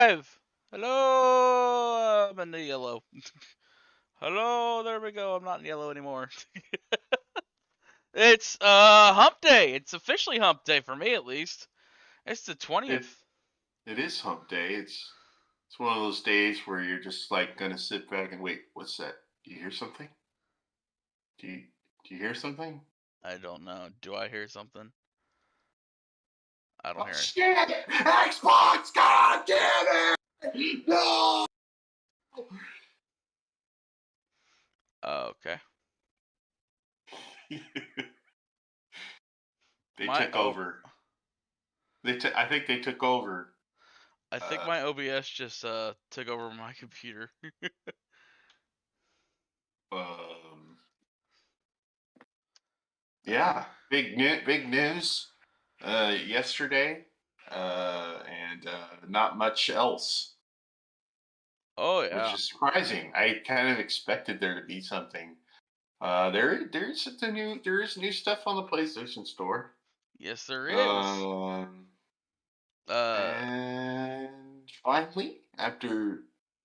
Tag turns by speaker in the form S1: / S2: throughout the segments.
S1: Live. Hello. I'm in the yellow. Hello. There we go. I'm not in yellow anymore. It's hump day. It's officially hump day for me at least. It's the
S2: It
S1: 20th.
S2: it is hump day. It's one of those days where you're just like gonna sit back and wait. What's that? Do you hear something? Do you do you hear something?
S1: I don't know. Do I hear something? I don't
S2: Oh
S1: hear it.
S2: shit! Xbox! God damn it! No!
S1: Okay.
S2: They
S1: My
S2: took over. I think they took over.
S1: I think
S2: Uh,
S1: my OBS just took over my computer.
S2: um, yeah, big news. Yesterday, and not much else,
S1: Oh
S2: which
S1: yeah.
S2: is surprising. I kind of expected there to be something. There is new stuff on the PlayStation Store.
S1: Yes, there is.
S2: Um,
S1: Uh
S2: and finally, after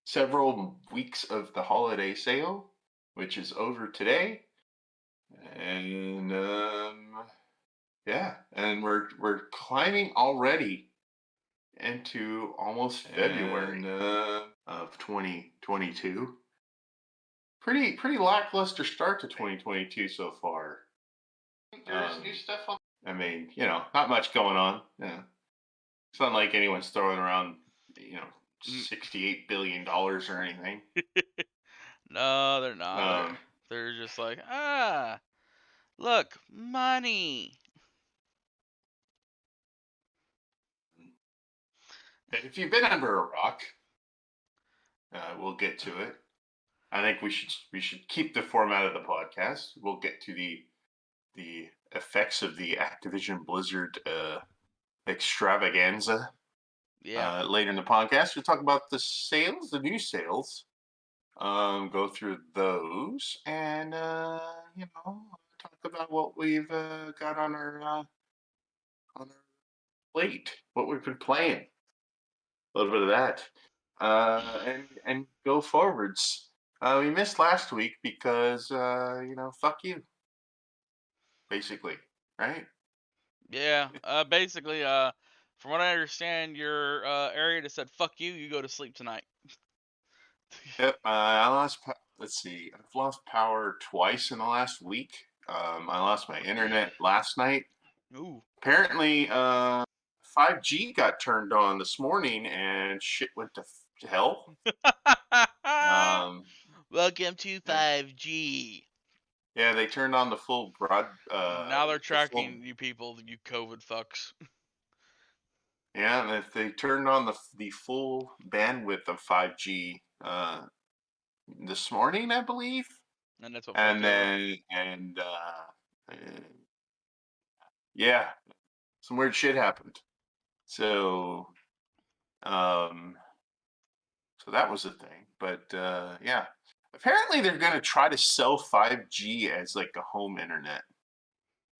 S2: several weeks of the holiday sale, which is over today, and yeah, and we're climbing already into almost February of 2022. Pretty lackluster start to 2022 so far. There's new stuff on. I mean, not much going on. Yeah, it's not like anyone's throwing around, $68 billion or anything.
S1: no, they're not. They're
S2: Um,
S1: they're just like, look, money.
S2: if you've been under a rock, we'll get to it. I think we should keep the format of the podcast. We'll get to the effects of the Activision Blizzard extravaganza
S1: Yeah.
S2: later in the podcast. We'll talk about the new sales, go through those, and talk about what we've got on our plate, what we've been playing, a little bit of that, and go forwards. We missed last week because fuck you, basically, right?
S1: Yeah. Basically, from what I understand, your area just said "fuck you." You go to sleep tonight.
S2: Yep. I lost. Let's see. I've lost power twice in the last week. I lost my internet last night.
S1: Ooh.
S2: Apparently, 5G got turned on this morning, and shit went to hell. Um,
S1: Welcome to
S2: yeah,
S1: 5G.
S2: yeah, they turned on the full broad,
S1: Now they're
S2: the full,
S1: tracking you people, you COVID fucks.
S2: yeah, and if they turned on the full bandwidth of 5G this morning, I believe,
S1: And that's what fucked
S2: and
S1: you over.
S2: then yeah, some weird shit happened. So, um, so that was a thing. But yeah, apparently they're gonna try to sell 5G as like a home internet,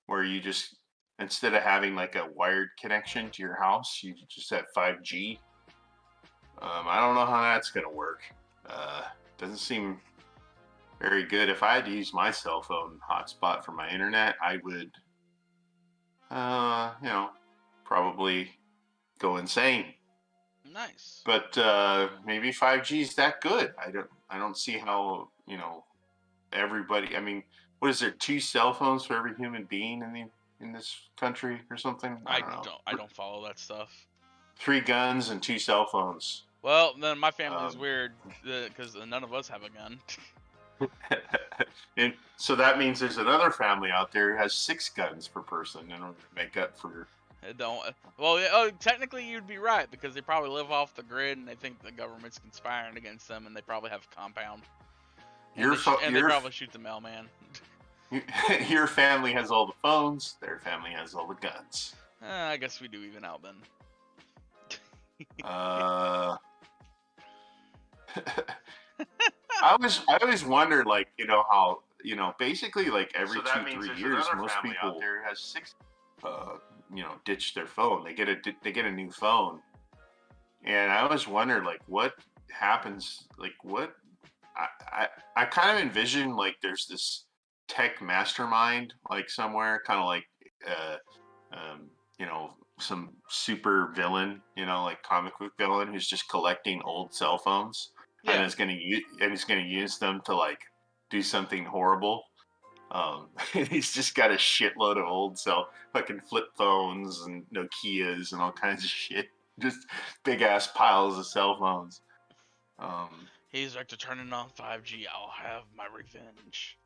S2: where you just instead of having like a wired connection to your house, you just have 5G. I don't know how that's gonna work. Uh, doesn't seem very good. If I had to use my cell phone hotspot for my internet, I would, probably go insane.
S1: Nice.
S2: But maybe 5G is that good. I don't see how everybody. I mean, what is there? Two cell phones for every human being in this country or something? I don't know.
S1: I don't follow that stuff.
S2: Three guns and two cell phones.
S1: Well, then my family's
S2: Um,
S1: weird because none of us have a gun.
S2: and so that means there's another family out there who has six guns per person in order to make up for.
S1: It don't. Well, yeah, oh, technically you'd be right because they probably live off the grid and they think the government's conspiring against them and they probably have a compound and
S2: Your
S1: and they
S2: your
S1: probably shoot the mailman.
S2: your family has all the phones. Their family has all the guns.
S1: I guess we do even out then.
S2: Uh, I always wondered, like, how, basically, like, every So that two, means 3 years, most family out people, there who has six, ditch their phone. They get a new phone, and I always wondered like what happens, like what I kind of envision like there's this tech mastermind like somewhere, kind of like uh, you know, some super villain, you know, like comic book villain who's just collecting old cell phones and
S1: Yeah.
S2: is gonna use them to like do something horrible. He's just got a shitload of old fucking flip phones and Nokias and all kinds of shit. Just big ass piles of cell phones.
S1: He's like, to turning on 5G, I'll have my revenge.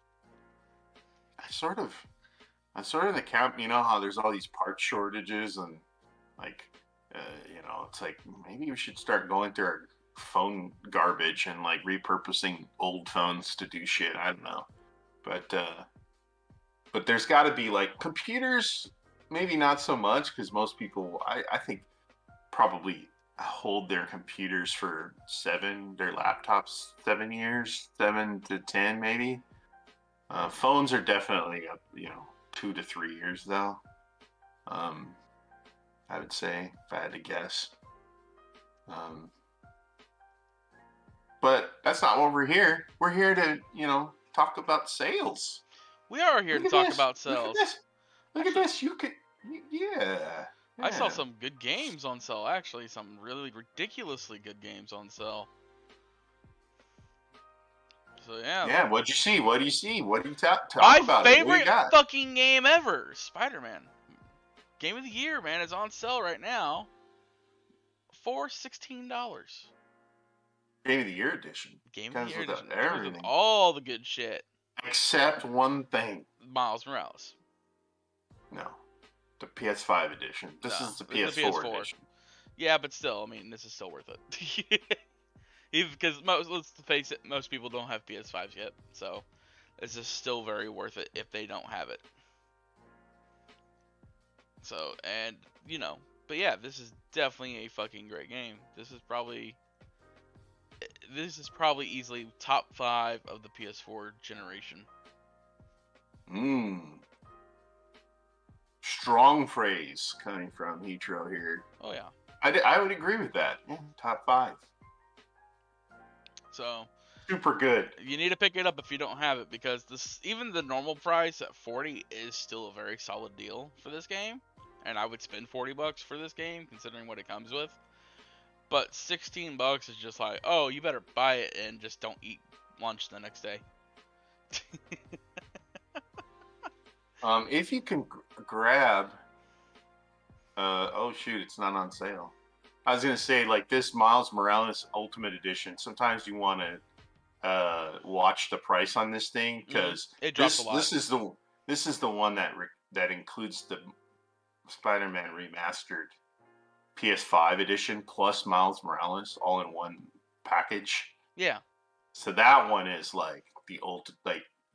S2: I sort of the camp, you know how there's all these part shortages and like, you know, it's like maybe we should start going through our phone garbage and like repurposing old phones to do shit. I don't know, but there's got to be like computers, maybe not so much because most people, I think, probably hold their computers for their laptops 7 years, 7 to 10 maybe. Phones are definitely, 2 to 3 years though. I would say if I had to guess. But that's not what we're here. We're here to, talk about sales.
S1: We are here to talk about
S2: Look at
S1: sales.
S2: this. Look at this. Yeah.
S1: I saw some good games on sale, actually. Some really ridiculously good games on sale. So, yeah.
S2: Yeah, what'd you see? What do you see? What do you talk about?
S1: My favorite fucking game ever, Spider-Man. Game of the Year, man, is on sale right now for $16.
S2: Game of the Year edition.
S1: Game of the Year edition.
S2: Everything.
S1: With all the good shit.
S2: Except one thing.
S1: Miles Morales.
S2: No. The PS5 edition. This is the PS4 edition.
S1: Yeah, but still, I mean, this is still worth it. Even because, let's face it, most people don't have PS5s yet. So, this is still very worth it if they don't have it. So, and, but yeah, this is definitely a fucking great game. This is probably easily top 5 of the PS4 generation.
S2: Strong phrase coming from Hitro here.
S1: Oh yeah.
S2: I would agree with that. Yeah, top 5.
S1: So
S2: super good.
S1: You need to pick it up if you don't have it, because even the normal price at $40 is still a very solid deal for this game, and I would spend $40 for this game considering what it comes with. But $16 is just like, oh, you better buy it and just don't eat lunch the next day.
S2: If you can grab, oh shoot, it's not on sale. I was gonna say, like, this Miles Morales Ultimate Edition. Sometimes you want to watch the price on this thing, because
S1: it drops a lot.
S2: This is the one that includes the Spider-Man Remastered PS5 edition plus Miles Morales all in one package.
S1: Yeah.
S2: So that one is like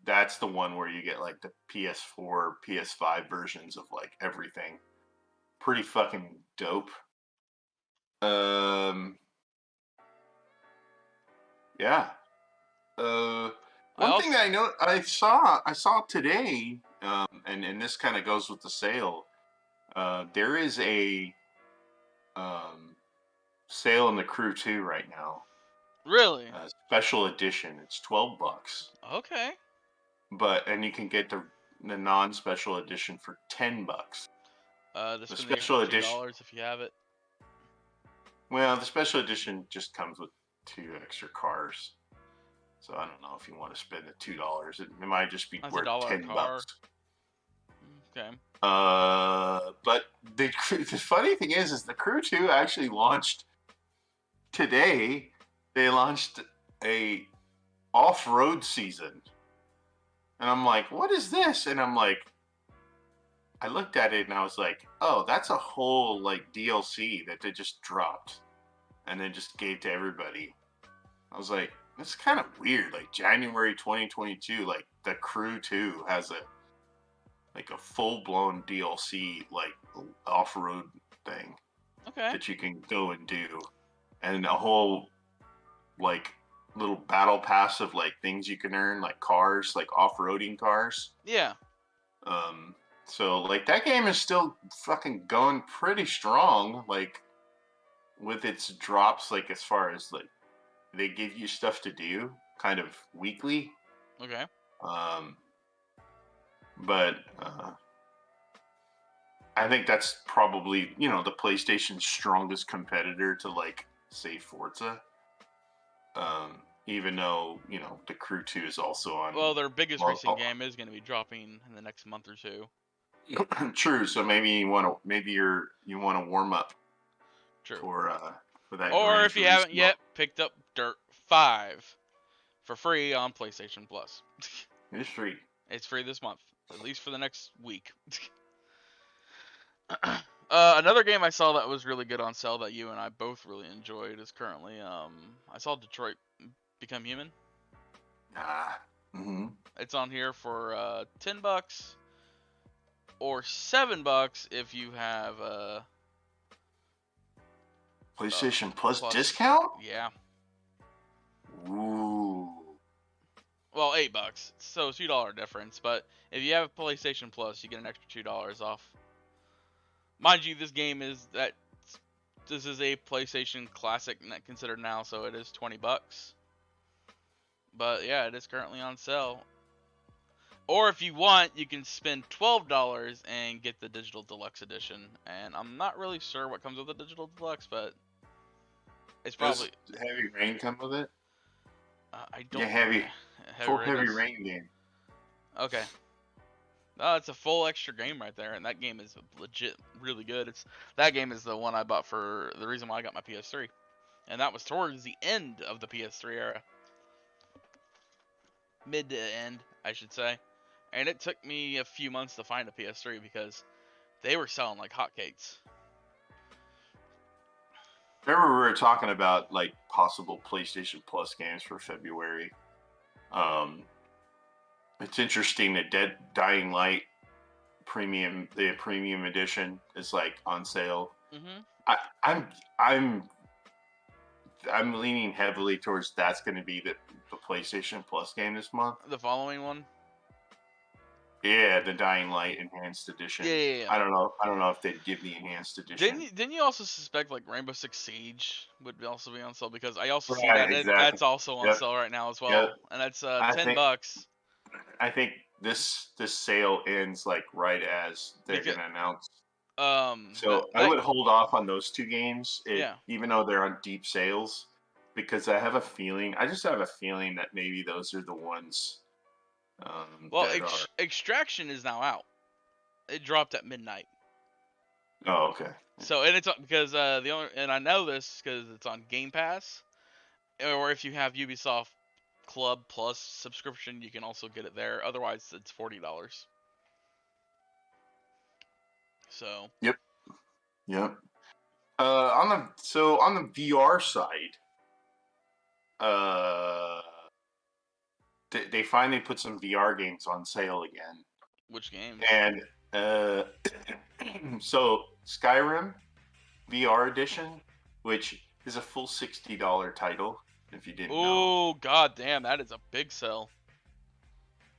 S2: that's the one where you get like the PS4, PS5 versions of like everything. Pretty fucking dope. Yeah. One thing that I saw today, and this kind of goes with the sale. There is a sale in the Crew 2 right now.
S1: Really?
S2: Special edition. It's $12.
S1: Okay.
S2: And you can get the non-special edition for $10.
S1: The special edition if you have it.
S2: Well, the special edition just comes with 2 extra cars, so I don't know if you want to spend the $2. It might just be worth $10.
S1: Okay.
S2: But the funny thing is the Crew 2 actually launched today. They launched a off-road season. And I'm like, what is this? And I'm like, I looked at it and I was like, oh, that's a whole like DLC that they just dropped and then just gave to everybody. I was like, that's kind of weird. Like January 2022, like the Crew 2 has a full-blown DLC like off-road thing.
S1: Okay.
S2: That you can go and do, and a whole like little battle pass of like things you can earn, like cars, like off-roading cars.
S1: Yeah.
S2: So like that game is still fucking going pretty strong. Like with its drops, like as far as like they give you stuff to do kind of weekly.
S1: Okay.
S2: But I think that's probably, the PlayStation's strongest competitor to, like, say, Forza. Even though, the Crew 2 is also on.
S1: Well, their biggest recent game is going to be dropping in the next month or two.
S2: True. So maybe you want to warm up.
S1: True.
S2: For that.
S1: Or if you haven't yet picked up Dirt 5 for free on PlayStation Plus.
S2: It's free.
S1: It's free this month, at least for the next week. Another game I saw that was really good on sale that you and I both really enjoyed is currently I saw Detroit Become Human. It's on here for $10 or $7 if you have
S2: PlayStation Plus discount.
S1: Yeah.
S2: Ooh.
S1: Well, $8, so $2 difference. But if you have PlayStation Plus, you get an extra $2 off. Mind you, this is a PlayStation Classic considered now, so it is $20. But yeah, it is currently on sale. Or if you want, you can spend $12 and get the Digital Deluxe Edition. And I'm not really sure what comes with the Digital Deluxe, but it's probably.
S2: Does Heavy Rain come with it?
S1: I don't.
S2: Yeah, Heavy Rain game.
S1: Okay. No, it's a full extra game right there, and that game is legit really good. That game is the one I bought for the reason why I got my PS3, and that was towards the end of the PS3 era, mid to end, I should say. And it took me a few months to find a PS3 because they were selling like hotcakes.
S2: Remember we were talking about like possible PlayStation Plus games for February. It's interesting that Dying Light the premium edition is like on sale.
S1: Mm-hmm.
S2: I'm leaning heavily towards that's going to be the PlayStation Plus game this month.
S1: The following one.
S2: Yeah, the Dying Light Enhanced Edition.
S1: Yeah.
S2: I don't know if they'd give the Enhanced Edition.
S1: Didn't you also suspect like Rainbow Six Siege would also be on sale, because I also see
S2: Right,
S1: that
S2: exactly.
S1: that's also on sale right now as well,
S2: Yep.
S1: and that's $10.
S2: I think this sale ends like right as they're gonna announce. So I would hold off on those two games, even though they're on deep sales, because I just have a feeling that maybe those are the ones.
S1: Well, Extraction is now out. It dropped at midnight.
S2: Oh, okay.
S1: So, and it's because and I know this because it's on Game Pass, or if you have Ubisoft Club Plus subscription, you can also get it there. Otherwise, it's $40. So.
S2: Yep. On the VR side, they finally put some VR games on sale again.
S1: Which games?
S2: And so Skyrim VR Edition, which is a full $60 title, if you didn't know.
S1: Oh, god damn, that is a big sell.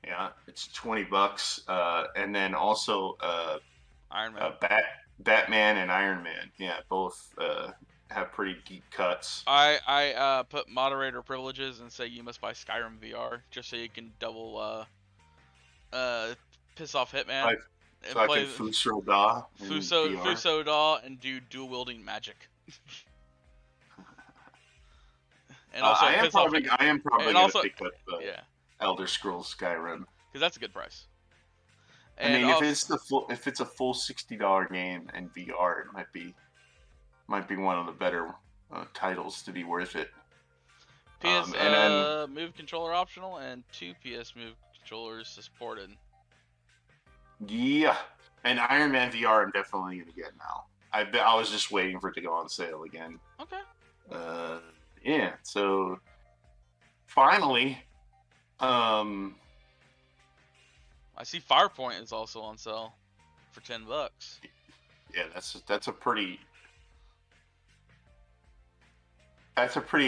S2: Yeah, it's $20. And then also
S1: Iron Man.
S2: Batman and Iron Man. Yeah, both have pretty deep cuts.
S1: I put moderator privileges and say you must buy Skyrim VR just so you can double piss off Hitman.
S2: So I can Fuso Da.
S1: Fuso Da and do dual wielding magic.
S2: And also I am probably gonna pick up Elder Scrolls Skyrim
S1: because that's a good price.
S2: And I mean, if it's a full $60 game in VR, it might be one of the better titles to be worth it.
S1: PS Move controller optional and 2 PS Move controllers supported.
S2: Yeah, and Iron Man VR I'm definitely gonna get now. I was just waiting for it to go on sale again.
S1: Okay.
S2: Yeah. So finally,
S1: I see Firepoint is also on sale for $10.
S2: Yeah, that's a pretty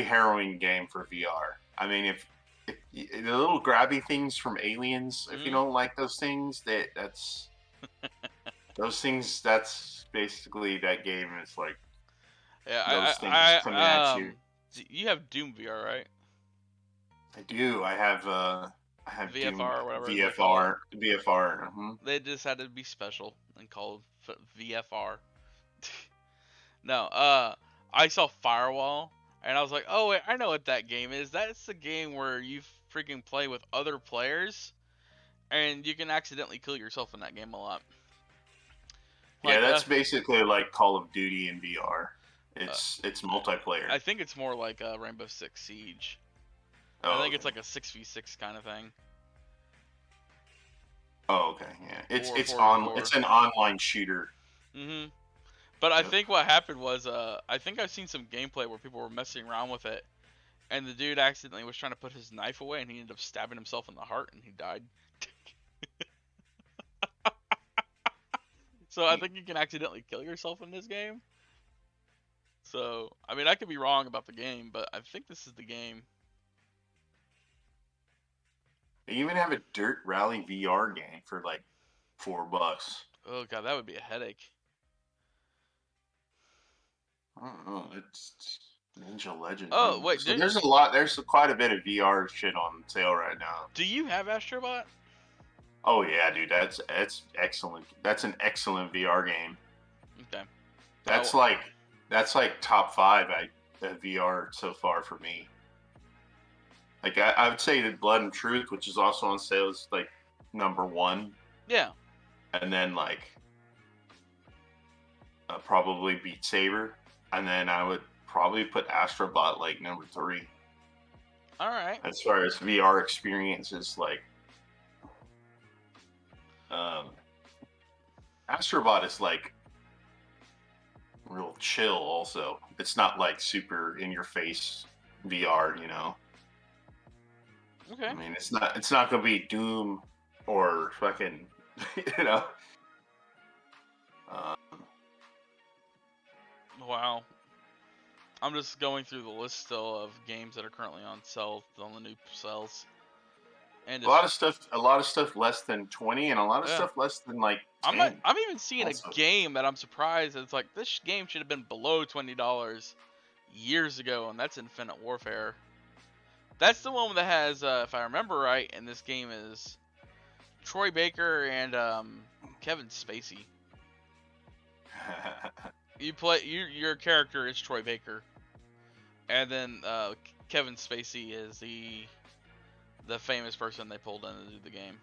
S2: harrowing game for VR. I mean, if the little grabby things from Aliens, if you don't like those things, that's basically that game is like. those things coming at you.
S1: You have Doom VR, right?
S2: I do. I have Doom
S1: VFR or whatever they call it.
S2: VFR.
S1: They just had to be special and called VFR. No, I saw Firewall, and I was like, oh wait, I know what that game is. That's the game where you freaking play with other players, and you can accidentally kill yourself in that game a lot.
S2: Yeah, that's basically like Call of Duty in VR. It's multiplayer.
S1: I think it's more like Rainbow Six Siege.
S2: Oh,
S1: I think it's like a 6v6 kind of thing.
S2: Oh, okay, yeah. It's an online shooter.
S1: Mhm. But I think what happened was I think I've seen some gameplay where people were messing around with it, and the dude accidentally was trying to put his knife away, and he ended up stabbing himself in the heart, and he died. So I think you can accidentally kill yourself in this game. So, I mean, I could be wrong about the game, but I think this is the game.
S2: They even have a Dirt Rally VR game for like $4.
S1: Oh god, that would be a headache.
S2: I don't know. It's Ninja Legend.
S1: Oh wait,
S2: so there's quite a bit of VR shit on sale right now.
S1: Do you have Astrobot?
S2: Oh yeah, dude, that's excellent. That's an excellent VR game.
S1: Okay.
S2: That's like top 5 VR so far for me. Like I would say that Blood and Truth, which is also on sale, is like number 1.
S1: Yeah.
S2: And then like probably Beat Saber, and then I would probably put Astrobot like number 3.
S1: All right.
S2: As far as VR experiences, like Astrobot is like real chill. Also, it's not like super in your face VR, you know.
S1: Okay.
S2: I mean, it's not gonna be Doom or fucking, you know.
S1: Wow. I'm just going through the list still of games that are currently on sale on the new sales. And
S2: a lot of stuff less than 20, and a lot of stuff less than like 10.
S1: I'm even seeing a game that I'm surprised. It's like this game should have been below $20 years ago, and that's Infinite Warfare. That's the one that has, if I remember right, and this game is Troy Baker and Kevin Spacey. Your character is Troy Baker, and then Kevin Spacey is the famous person they pulled in to do the game.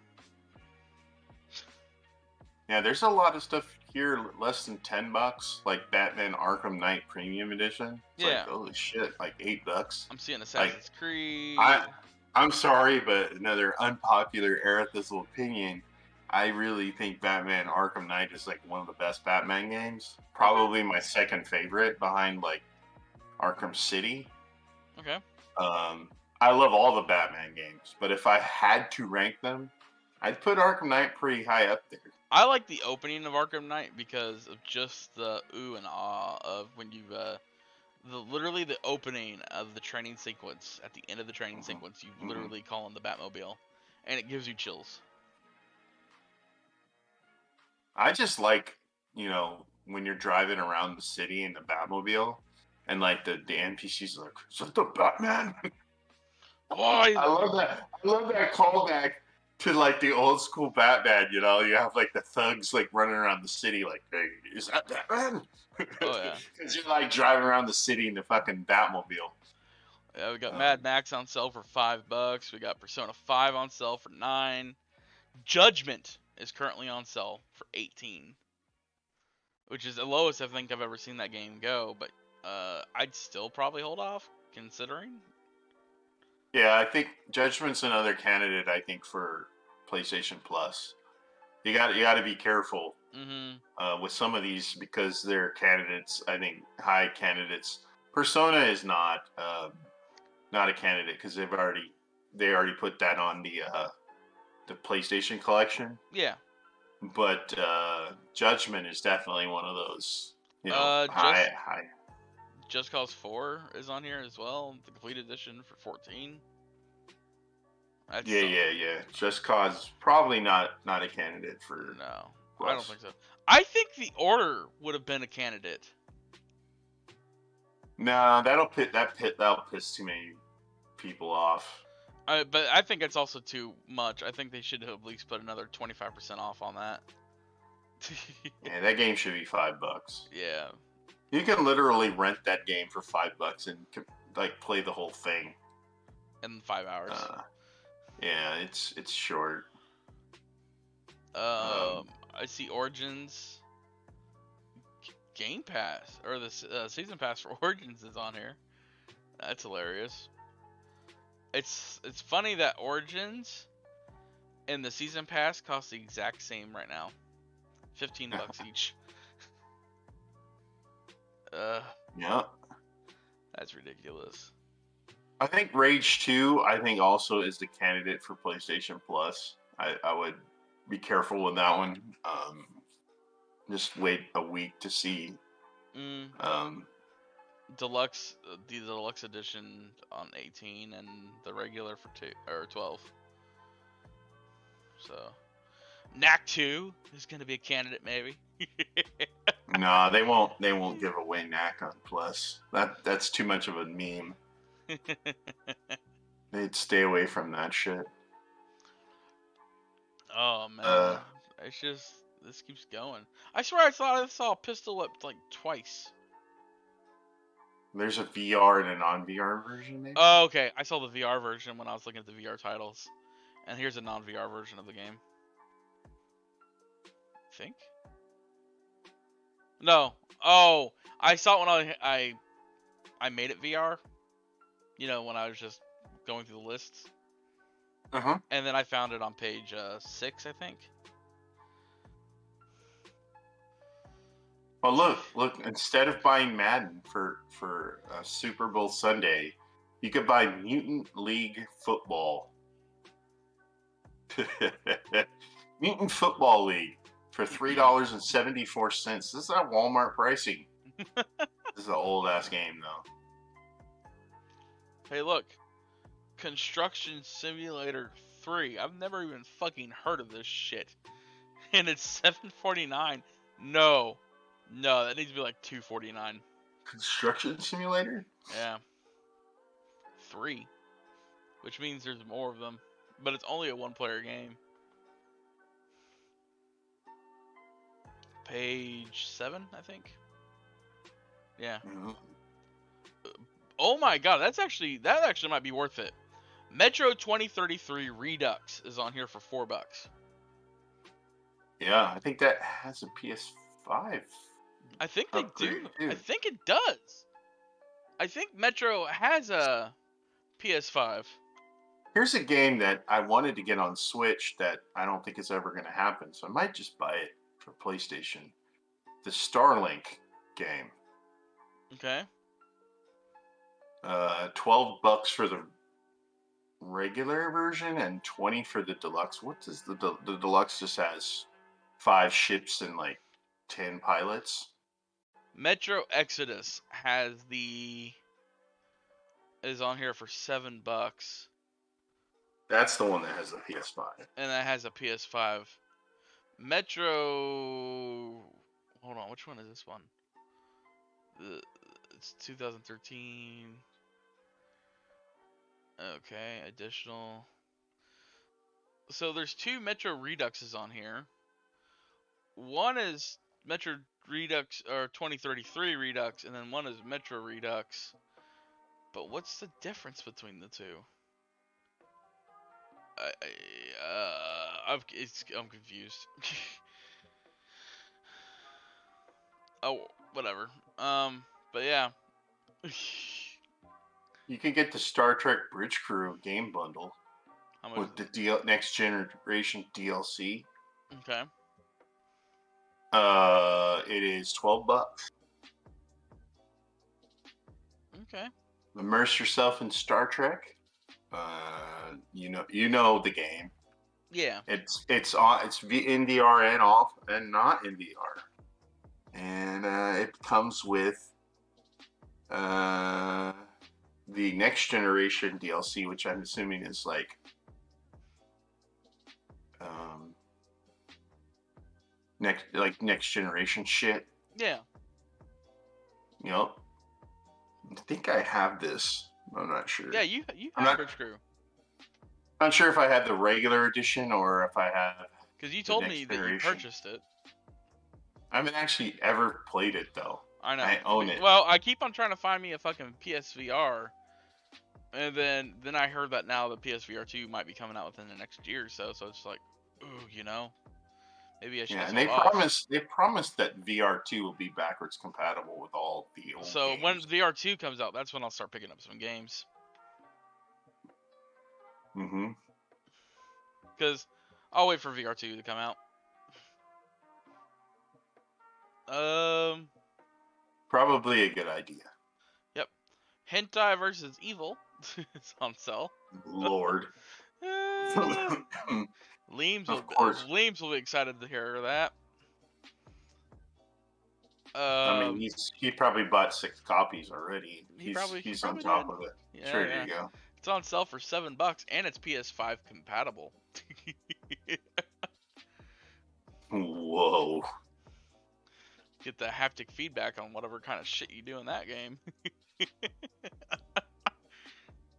S2: Yeah, there's a lot of stuff here less than $10, like Batman Arkham Knight Premium Edition. It's like, holy shit, like $8.
S1: I'm seeing Assassin's Creed.
S2: I'm sorry, but another unpopular Hizzle opinion. I really think Batman Arkham Knight is like one of the best Batman games. Probably my second favorite behind like Arkham City.
S1: Okay.
S2: I love all the Batman games, but if I had to rank them, I'd put Arkham Knight pretty high up there.
S1: I like the opening of Arkham Knight because of just the ooh and ah of when you literally the opening of the training sequence. At the end of the training sequence, you literally call in the Batmobile, and it gives you chills.
S2: I just like, you know, when you're driving around the city in the Batmobile, and like the NPCs are like, is that the Batman? I love that. I love that callback to like the old school Batman. You know, you have like the thugs like running around the city, like, hey, is that Batman?
S1: Oh yeah,
S2: because you're like driving around the city in the fucking Batmobile.
S1: Yeah, we got Mad Max on sale for $5. We got Persona 5 on sale for $9. Judgment is currently on sale for $18, which is the lowest I think I've ever seen that game go. But I'd still probably hold off considering.
S2: Yeah, I think Judgment's another candidate. I think for PlayStation Plus, you got to be careful with some of these because they're candidates. I think high candidates. Persona is not a candidate because they already put that on the PlayStation collection.
S1: Yeah.
S2: But Judgment is definitely one of those. You know, high.
S1: Just Cause 4 is on here as well, the complete edition for $14.
S2: Yeah. Just Cause probably not a candidate for.
S1: No, Plus. I don't think so. I think The Order would have been a candidate.
S2: No, that'll piss too many people off.
S1: But I think it's also too much. I think they should at least put another 25% off on that.
S2: Yeah, that game should be $5.
S1: Yeah.
S2: You can literally rent that game for $5 and like play the whole thing
S1: In 5 hours.
S2: Yeah, it's short.
S1: I see Origins Game Pass, or the season pass for Origins is on here. That's hilarious. It's funny that Origins and the season pass cost the exact same right now, $15 each.
S2: Yeah.
S1: That's ridiculous.
S2: I think Rage 2, also is the candidate for PlayStation Plus. I would be careful with that one. Just wait a week to see.
S1: Deluxe, the deluxe edition on 18 and the regular for 2 or 12. So, Knack 2 is going to be a candidate maybe.
S2: No, they won't give away Knack on Plus. That's too much of a meme. They'd stay away from that shit.
S1: Oh man, it's just this keeps going. I swear I thought I saw a Pistol Whip like twice.
S2: There's a VR and a non-VR version, maybe?
S1: Oh, okay. I saw the VR version when I was looking at the VR titles. And here's a non-VR version of the game. I think? No. Oh, I saw it when I made it VR. You know, when I was just going through the lists.
S2: Uh-huh.
S1: And then I found it on page 6, I think.
S2: Well, look. Instead of buying Madden for Super Bowl Sunday, you could buy Mutant League Football. Mutant Football League for $3.74. This is at Walmart pricing. This is an old ass game, though.
S1: Hey, look. Construction Simulator 3. I've never even fucking heard of this shit. And it's $7.49. No, that needs to be like $2.49.
S2: Construction Simulator?
S1: Yeah. 3. Which means there's more of them. But it's only a one-player game. Page 7, I think. Yeah.
S2: Mm-hmm.
S1: Oh my god, that actually might be worth it. Metro 2033 Redux is on here for $4.
S2: Yeah, I think that has a PS5.
S1: I think they do. I think it does. I think Metro has a PS5.
S2: Here's a game that I wanted to get on Switch that I don't think is ever going to happen, so I might just buy it for PlayStation. The Starlink game.
S1: Okay.
S2: $12 for the regular version and $20 for the deluxe. What does the deluxe just has 5 ships and like 10 pilots?
S1: Metro Exodus is on here for $7.
S2: That's the one that has the PS5.
S1: And that has a PS5. Metro. Hold on, which one is this one? It's 2013. Okay, additional. So there's 2 Metro Reduxes on here. One is Metro Redux or 2033 Redux, and then one is Metro Redux. But what's the difference between the two? I'm confused. Oh, whatever. But yeah.
S2: You can get the Star Trek Bridge Crew game bundle with the next generation DLC.
S1: Okay.
S2: It is $12.
S1: Okay.
S2: Immerse yourself in Star Trek. You know the game.
S1: Yeah.
S2: It's in VR and off and not in VR, and it comes with the next generation DLC, which I'm assuming is like next generation shit.
S1: Yeah.
S2: Yep. I think I have this. I'm not sure.
S1: Yeah, you
S2: I'm
S1: have
S2: not,
S1: Bridge Crew.
S2: not sure if I had the regular edition or if I have
S1: Because you
S2: the
S1: told
S2: next
S1: me that you
S2: generation.
S1: purchased it.
S2: I haven't actually ever played it though.
S1: I know.
S2: I own it.
S1: Well, I keep on trying to find me a fucking PSVR. And then I heard that now the PSVR 2 might be coming out within the next year or so. So it's like, ooh, maybe I should
S2: Yeah,
S1: just
S2: and
S1: hold off.
S2: they promised that VR2 will be backwards compatible with all the old
S1: So
S2: games.
S1: when VR2 comes out, that's when I'll start picking up some games.
S2: Mm-hmm.
S1: Because I'll wait for VR2 to come out.
S2: Probably a good idea.
S1: Yep. Hentai versus Evil. It's on sale.
S2: Lord.
S1: Leames
S2: Of course.
S1: will be excited to hear that.
S2: I mean, he probably bought 6 copies already.
S1: He
S2: He's on
S1: probably
S2: top
S1: did.
S2: of it.
S1: Yeah,
S2: Sure,
S1: yeah.
S2: you go.
S1: It's on sale for $7 and it's PS5 compatible.
S2: Whoa.
S1: Get the haptic feedback on whatever kind of shit you do in that game.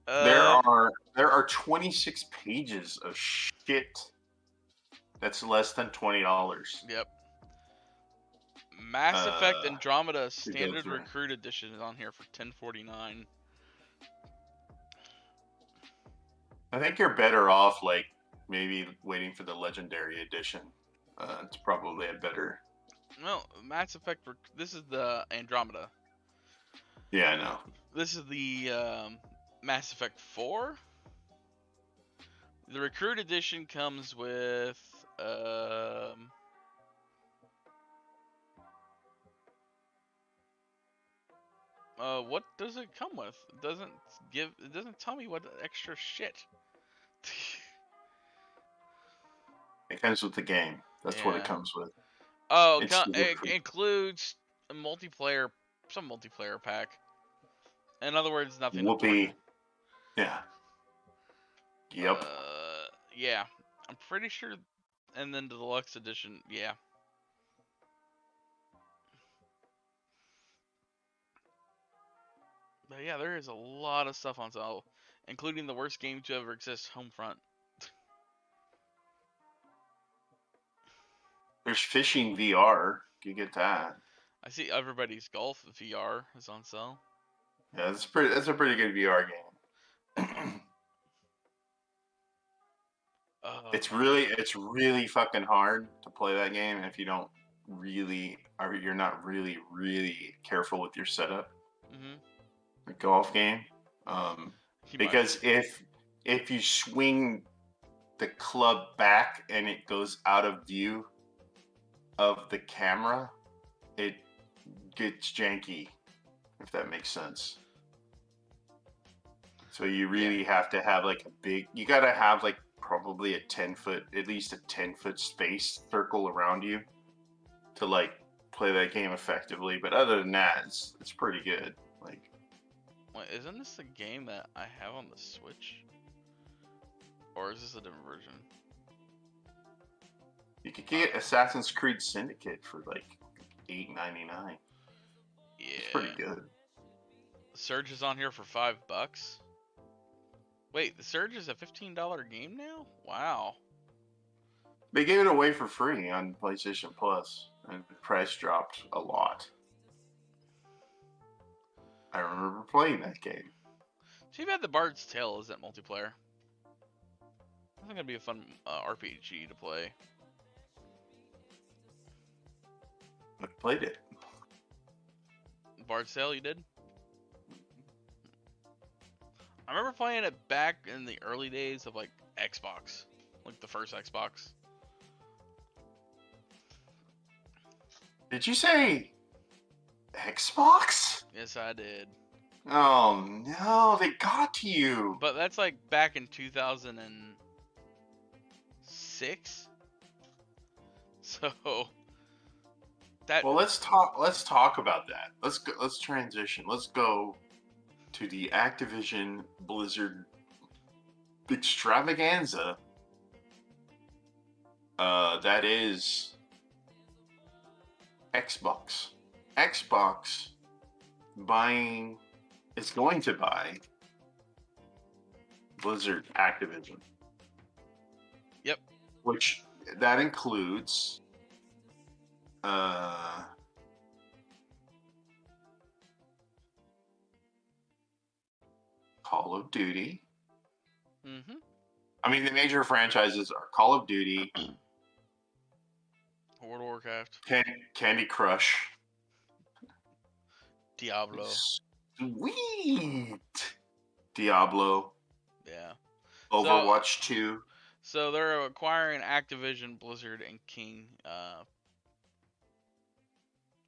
S2: There are 26 pages of shit that's less than $20.
S1: Yep. Mass Effect Andromeda Standard Recruit Edition is on here for $10.49.
S2: I think you're better off like maybe waiting for the Legendary Edition. It's probably a better.
S1: Well, Mass Effect. This is the Andromeda.
S2: Yeah, I know.
S1: This is the Mass Effect 4. The Recruit Edition comes with what does it come with? It doesn't tell me what extra shit.
S2: It comes with the game. That's what it comes with.
S1: Oh, it includes a some multiplayer pack. In other words, nothing.
S2: Whoopee. Yeah. Yep.
S1: Yeah. I'm pretty sure. And then the deluxe edition, yeah. But yeah, there is a lot of stuff on sale, including the worst game to ever exist, Homefront.
S2: There's fishing VR. You get that.
S1: I see Everybody's Golf VR is on sale.
S2: Yeah, that's a pretty good VR game. It's really fucking hard to play that game if you don't really, or you're not really careful with your setup.
S1: Mm-hmm.
S2: The golf game, because if you swing the club back and it goes out of view of the camera, it gets janky, if that makes sense. So you really have to have like you gotta have like probably at least a 10-foot space circle around you to like play that game effectively. But other than that, it's pretty good. Like,
S1: wait, isn't this the game that I have on the Switch? Or is this a different version?
S2: You could get Assassin's Creed Syndicate for like $8.99.
S1: Yeah,
S2: it's pretty good.
S1: The Surge is on here for $5. Wait, the Surge is a $15 game now? Wow.
S2: They gave it away for free on PlayStation Plus, and the price dropped a lot. I remember playing that game.
S1: Too bad the Bard's Tale isn't multiplayer. I think it'd be a fun RPG to play.
S2: I played it.
S1: Bard's Tale, you did? I remember playing it back in the early days of like Xbox, like the first Xbox.
S2: Did you say Xbox?
S1: Yes, I did.
S2: Oh no, they got to you.
S1: But that's like back in 2006. So that.
S2: Well, let's talk about that. Let's transition. Let's go to the Activision Blizzard extravaganza. That is Xbox. Xbox buying is going to buy Blizzard Activision.
S1: Yep.
S2: Which that includes Call of Duty.
S1: Mm-hmm.
S2: I mean, the major franchises are Call of Duty,
S1: World of Warcraft,
S2: Candy Crush,
S1: Diablo.
S2: Sweet. Diablo.
S1: Yeah.
S2: Overwatch 2.
S1: So they're acquiring Activision, Blizzard, and King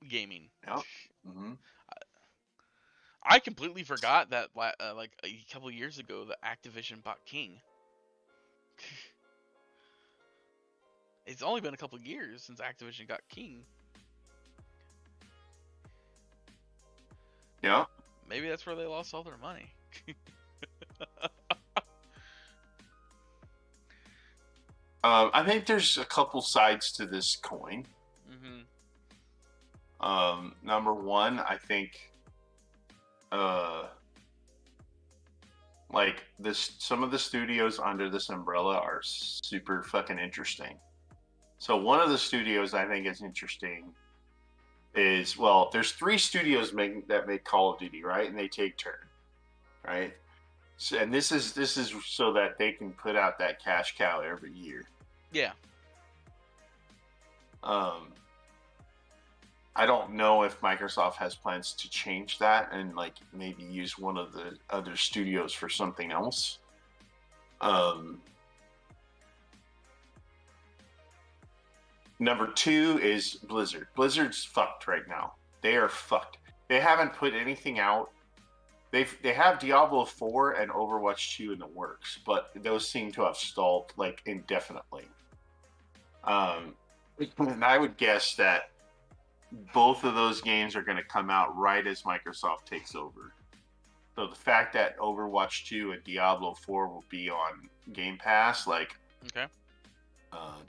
S1: Gaming.
S2: Yep. Mm-hmm.
S1: I completely forgot that like a couple years ago that Activision bought King. It's only been a couple years since Activision got King.
S2: Yeah.
S1: Maybe that's where they lost all their money.
S2: I think there's a couple sides to this coin.
S1: Mm-hmm.
S2: Number one, I think, like some of the studios under this umbrella are super fucking interesting. So one of the studios I think is interesting is, well, there's 3 studios that make Call of Duty, right? And they take turn, right? So, and this is so that they can put out that cash cow every year.
S1: Yeah.
S2: I don't know if Microsoft has plans to change that and like maybe use one of the other studios for something else. Number 2 is Blizzard. Blizzard's fucked right now. They are fucked. They haven't put anything out. They have Diablo 4 and Overwatch 2 in the works, but those seem to have stalled like indefinitely. And I would guess that both of those games are going to come out right as Microsoft takes over. So the fact that Overwatch 2 and Diablo 4 will be on Game Pass, like,
S1: okay,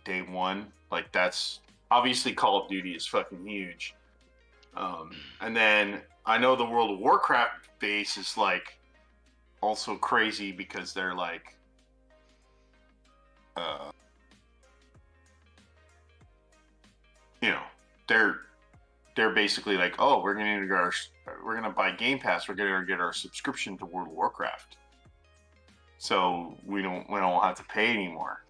S2: day one, like that's obviously Call of Duty is fucking huge. And then I know the World of Warcraft base is like also crazy because they're like, you know, they're basically like, oh, we're gonna buy Game Pass. We're gonna get our subscription to World of Warcraft, so we don't have to pay anymore.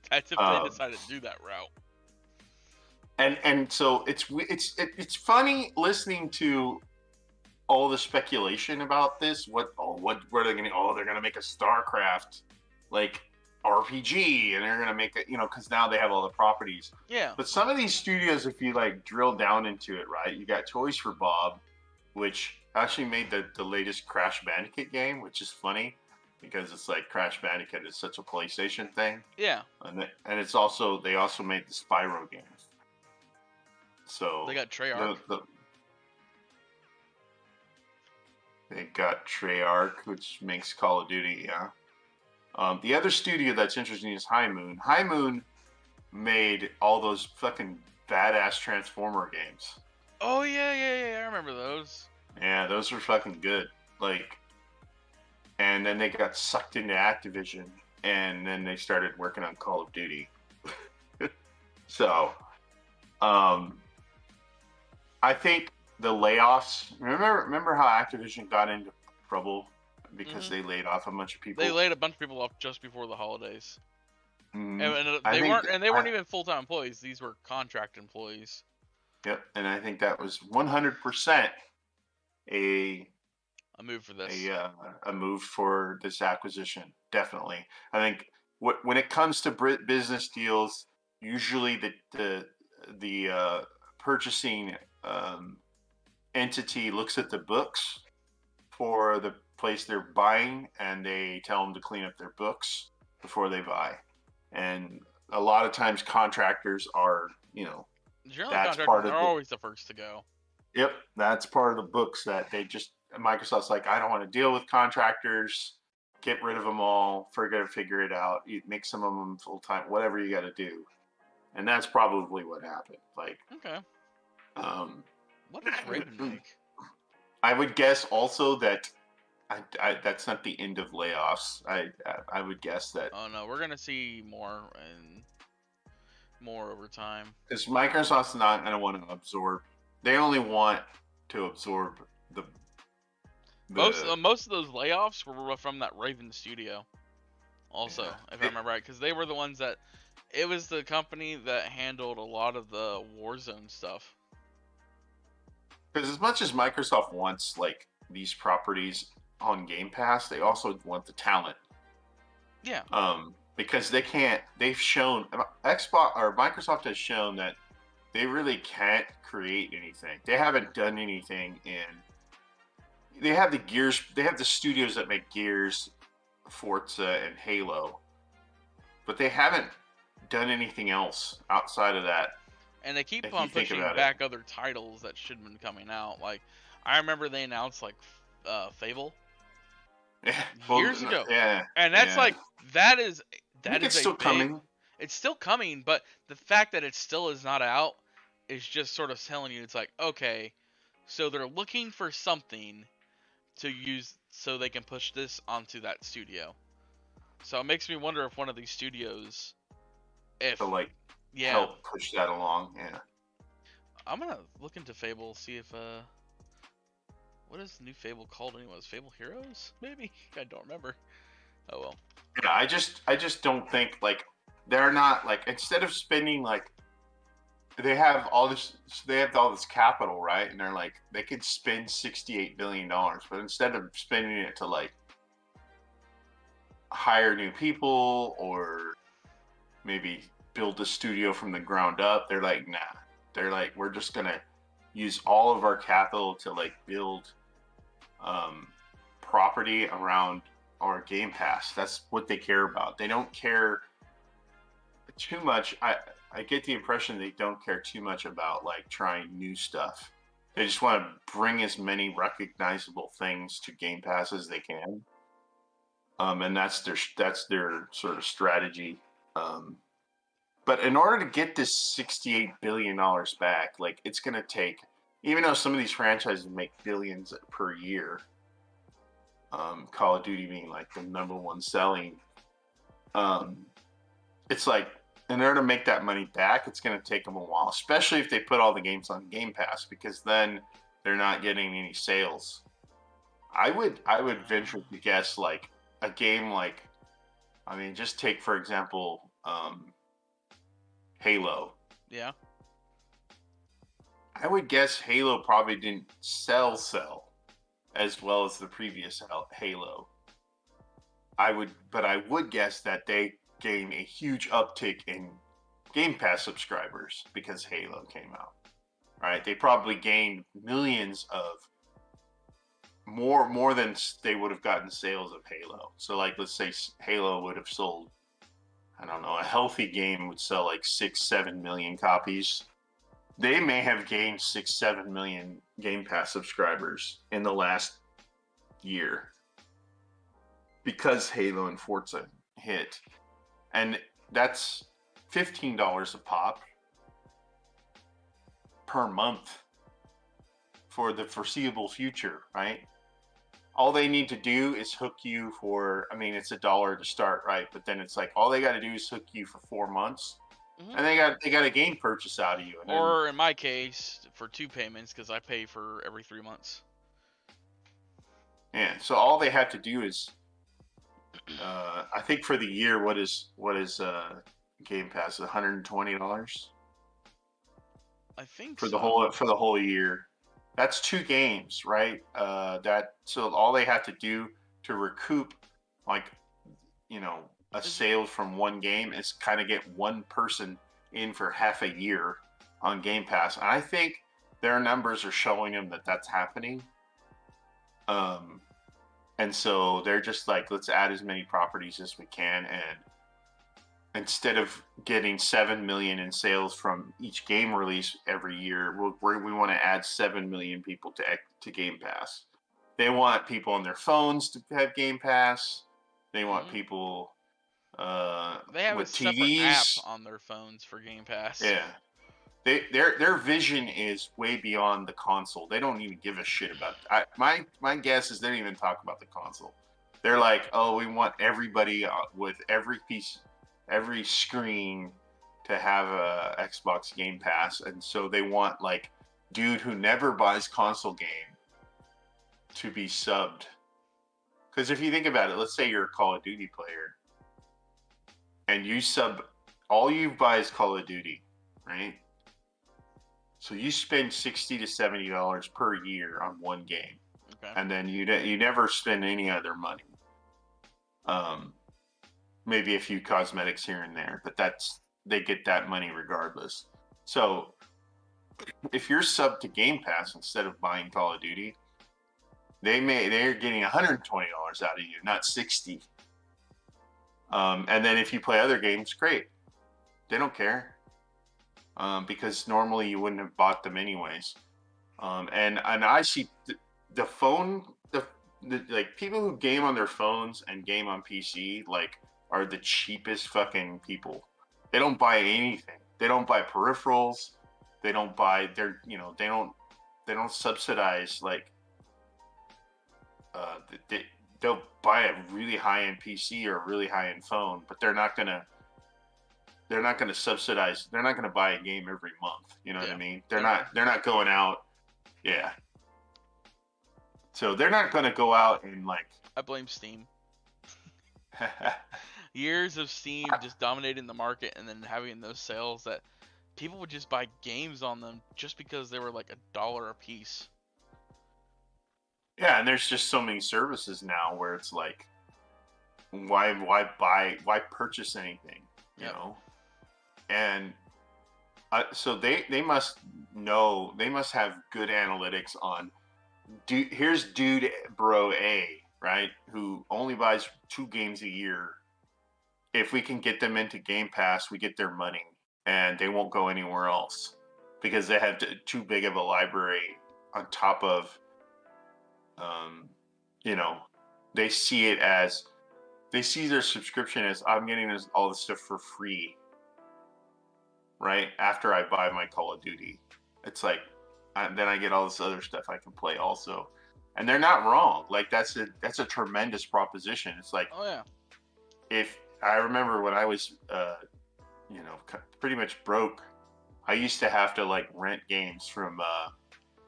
S1: That's if they decide to do that route.
S2: And so it's funny listening to all the speculation about this. What are they gonna? Oh, they're gonna make a StarCraft like RPG, and they're gonna make it, because now they have all the properties.
S1: Yeah.
S2: But some of these studios, if you like drill down into it, right, you got Toys for Bob, which actually made the latest Crash Bandicoot game, which is funny because it's like Crash Bandicoot is such a PlayStation thing.
S1: Yeah.
S2: And they also made the Spyro games. So
S1: they got Treyarch.
S2: They got Treyarch, which makes Call of Duty, yeah. The other studio that's interesting is High Moon. High Moon made all those fucking badass Transformer games.
S1: Oh yeah, I remember those.
S2: Yeah, those were fucking good. Like, and then they got sucked into Activision, and then they started working on Call of Duty. So, I think the layoffs. Remember how Activision got into trouble because they laid off a bunch of people.
S1: They laid a bunch of people off just before the holidays.
S2: Mm-hmm.
S1: And they weren't even full-time employees. These were contract employees.
S2: Yep, and I think that was 100% a
S1: move for this.
S2: A move for this acquisition. Definitely. I think when it comes to business deals, usually the purchasing entity looks at the books for the place they're buying, and they tell them to clean up their books before they buy. And a lot of times contractors are,
S1: generally contractors are always the first to go.
S2: Yep, that's part of the books that Microsoft's like, I don't want to deal with contractors. Get rid of them all. Figure it out. You make some of them full time. Whatever you got to do, and that's probably what happened. Like,
S1: okay. What does Raven make?
S2: I would guess also that that's not the end of layoffs. I would guess that
S1: Oh no, we're gonna see more and more over time.
S2: because Microsoft's not going to want to absorb. They only want to absorb the
S1: Most of those layoffs were from that Raven studio. Also,
S2: yeah.
S1: if I remember right, because they were the ones that it was the company that handled a lot of the Warzone stuff.
S2: Because as much as Microsoft wants like these properties on Game Pass, they also want the talent.
S1: Yeah.
S2: Because they can't. They've shown Xbox or Microsoft has shown that they really can't create anything. They haven't done anything in. They have the Gears. They have the studios that make Gears, Forza, and Halo, but they haven't done anything else outside of that.
S1: And they keep on pushing back other titles that should have been coming out. Like, I remember they announced like Fable years ago.
S2: Yeah,
S1: and that's like that is
S2: still coming.
S1: It's still coming, but the fact that it still is not out is just sort of telling you it's like, okay, so they're looking for something to use so they can push this onto that studio. So it makes me wonder if one of these studios,
S2: help push that along. Yeah,
S1: I'm gonna look into Fable, see if what is the new Fable called anyways? Fable Heroes? Maybe? I don't remember. Oh well.
S2: Yeah, I just don't think like they're not like instead of spending like they have all this capital, right? And they're like they could spend $68 billion, but instead of spending it to like hire new people or maybe build a studio from the ground up, they're like, nah. They're like, we're just gonna use all of our capital to like build property around our Game Pass. That's what they care about. They don't care too much. I get the impression they don't care too much about like trying new stuff. They just want to bring as many recognizable things to Game Pass as they can. And that's their sort of strategy. But in order to get this $68 billion back, like it's gonna take, even though some of these franchises make billions per year, Call of Duty being like the number one selling, it's like in order to make that money back, it's going to take them a while, especially if they put all the games on Game Pass, because then they're not getting any sales. I would venture to guess like a game like, I mean, just take for example, Halo.
S1: Yeah.
S2: I would guess Halo probably didn't sell as well as the previous Halo. I would guess that they gained a huge uptick in Game Pass subscribers because Halo came out. Right? They probably gained millions of more than they would have gotten sales of Halo. So like let's say Halo would have sold, I don't know, a healthy game would sell like 6-7 million copies. They may have gained 6-7 million Game Pass subscribers in the last year because Halo and Forza hit. And that's $15 a pop per month for the foreseeable future, right? All they need to do is hook you for, I mean, it's $1 to start, right? But then it's like all they got to do is hook you for 4 months. Mm-hmm. And they got a game purchase out of you. And
S1: or in my case, for 2 payments because I pay for every 3 months.
S2: Yeah, so all they have to do is, I think for the year, what is Game Pass? $120.
S1: I think
S2: for the whole year. That's 2 games, right? So all they have to do to recoup, like, you know, a sales from one game is kind of get one person in for half a year on Game Pass. And I think their numbers are showing them that that's happening. And so they're just like, let's add as many properties as we can. And instead of getting 7 million in sales from each game release every year, we want to add 7 million people to Game Pass. They want people on their phones to have Game Pass. They want people
S1: they have
S2: with
S1: a separate
S2: TVs.
S1: app on their phones for Game Pass.
S2: Yeah. their vision is way beyond the console. They don't even give a shit about. My guess is they don't even talk about the console. They're like, oh, we want everybody with every screen to have a Xbox Game Pass, and so they want like dude who never buys console game to be subbed. Because if you think about it, let's say you're a Call of Duty player, and you sub, all you buy is Call of Duty, right? So you spend $60 to $70 per year on one game,
S1: Okay.
S2: and then you never spend any other money. Maybe a few cosmetics here and there, but they get that money regardless. So if you're sub to Game Pass instead of buying Call of Duty, they're getting $120 out of you, not 60. And then if you play other games, great. They don't care. Because normally you wouldn't have bought them anyways. And I see the phone, the like people who game on their phones and game on PC like are the cheapest fucking people. They don't buy anything. They don't buy peripherals. They don't buy they don't subsidize like they'll buy a really high end PC or a really high end phone, but they're not gonna subsidize. They're not gonna buy a game every month. You know what I mean? They're not going out. Yeah. So they're not gonna go out and like.
S1: I blame Steam. Years of Steam just dominating the market and then having those sales that people would just buy games on them just because they were like $1 a piece.
S2: Yeah, and there's just so many services now where it's like, why purchase anything, you know? And so they must know, they must have good analytics on. Here's dude bro A, right, who only buys 2 games a year. If we can get them into Game Pass, we get their money, and they won't go anywhere else because they have too big of a library on top of. They see their subscription as I'm getting all this stuff for free, right? After I buy my Call of Duty, it's like, then I get all this other stuff I can play also, and they're not wrong. Like that's a tremendous proposition. It's like,
S1: oh yeah,
S2: if I remember when I was, pretty much broke, I used to have to like rent games from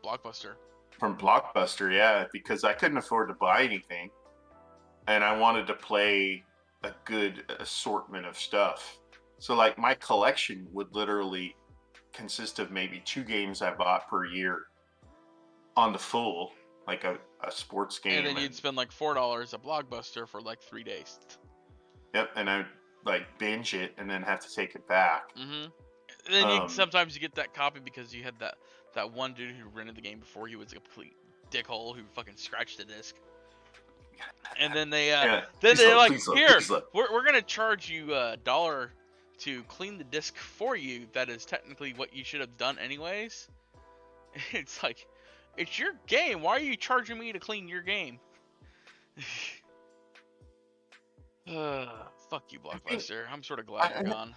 S1: Blockbuster.
S2: From Blockbuster, yeah, because I couldn't afford to buy anything, and I wanted to play a good assortment of stuff. So, like, my collection would literally consist of maybe 2 games I bought per year on the full, like a sports game.
S1: And then you'd spend like $4 at Blockbuster for like 3 days.
S2: Yep, and I'd like binge it and then have to take it back.
S1: Mm-hmm. And then sometimes you get that copy because you had that one dude who rented the game before he was a complete dickhole who fucking scratched the disc. And then they're like, here, we're gonna charge you $1 to clean the disc for you. That is technically what you should have done anyways. It's like, it's your game. Why are you charging me to clean your game? Fuck you, Blockbuster. I'm sort of glad you're gone.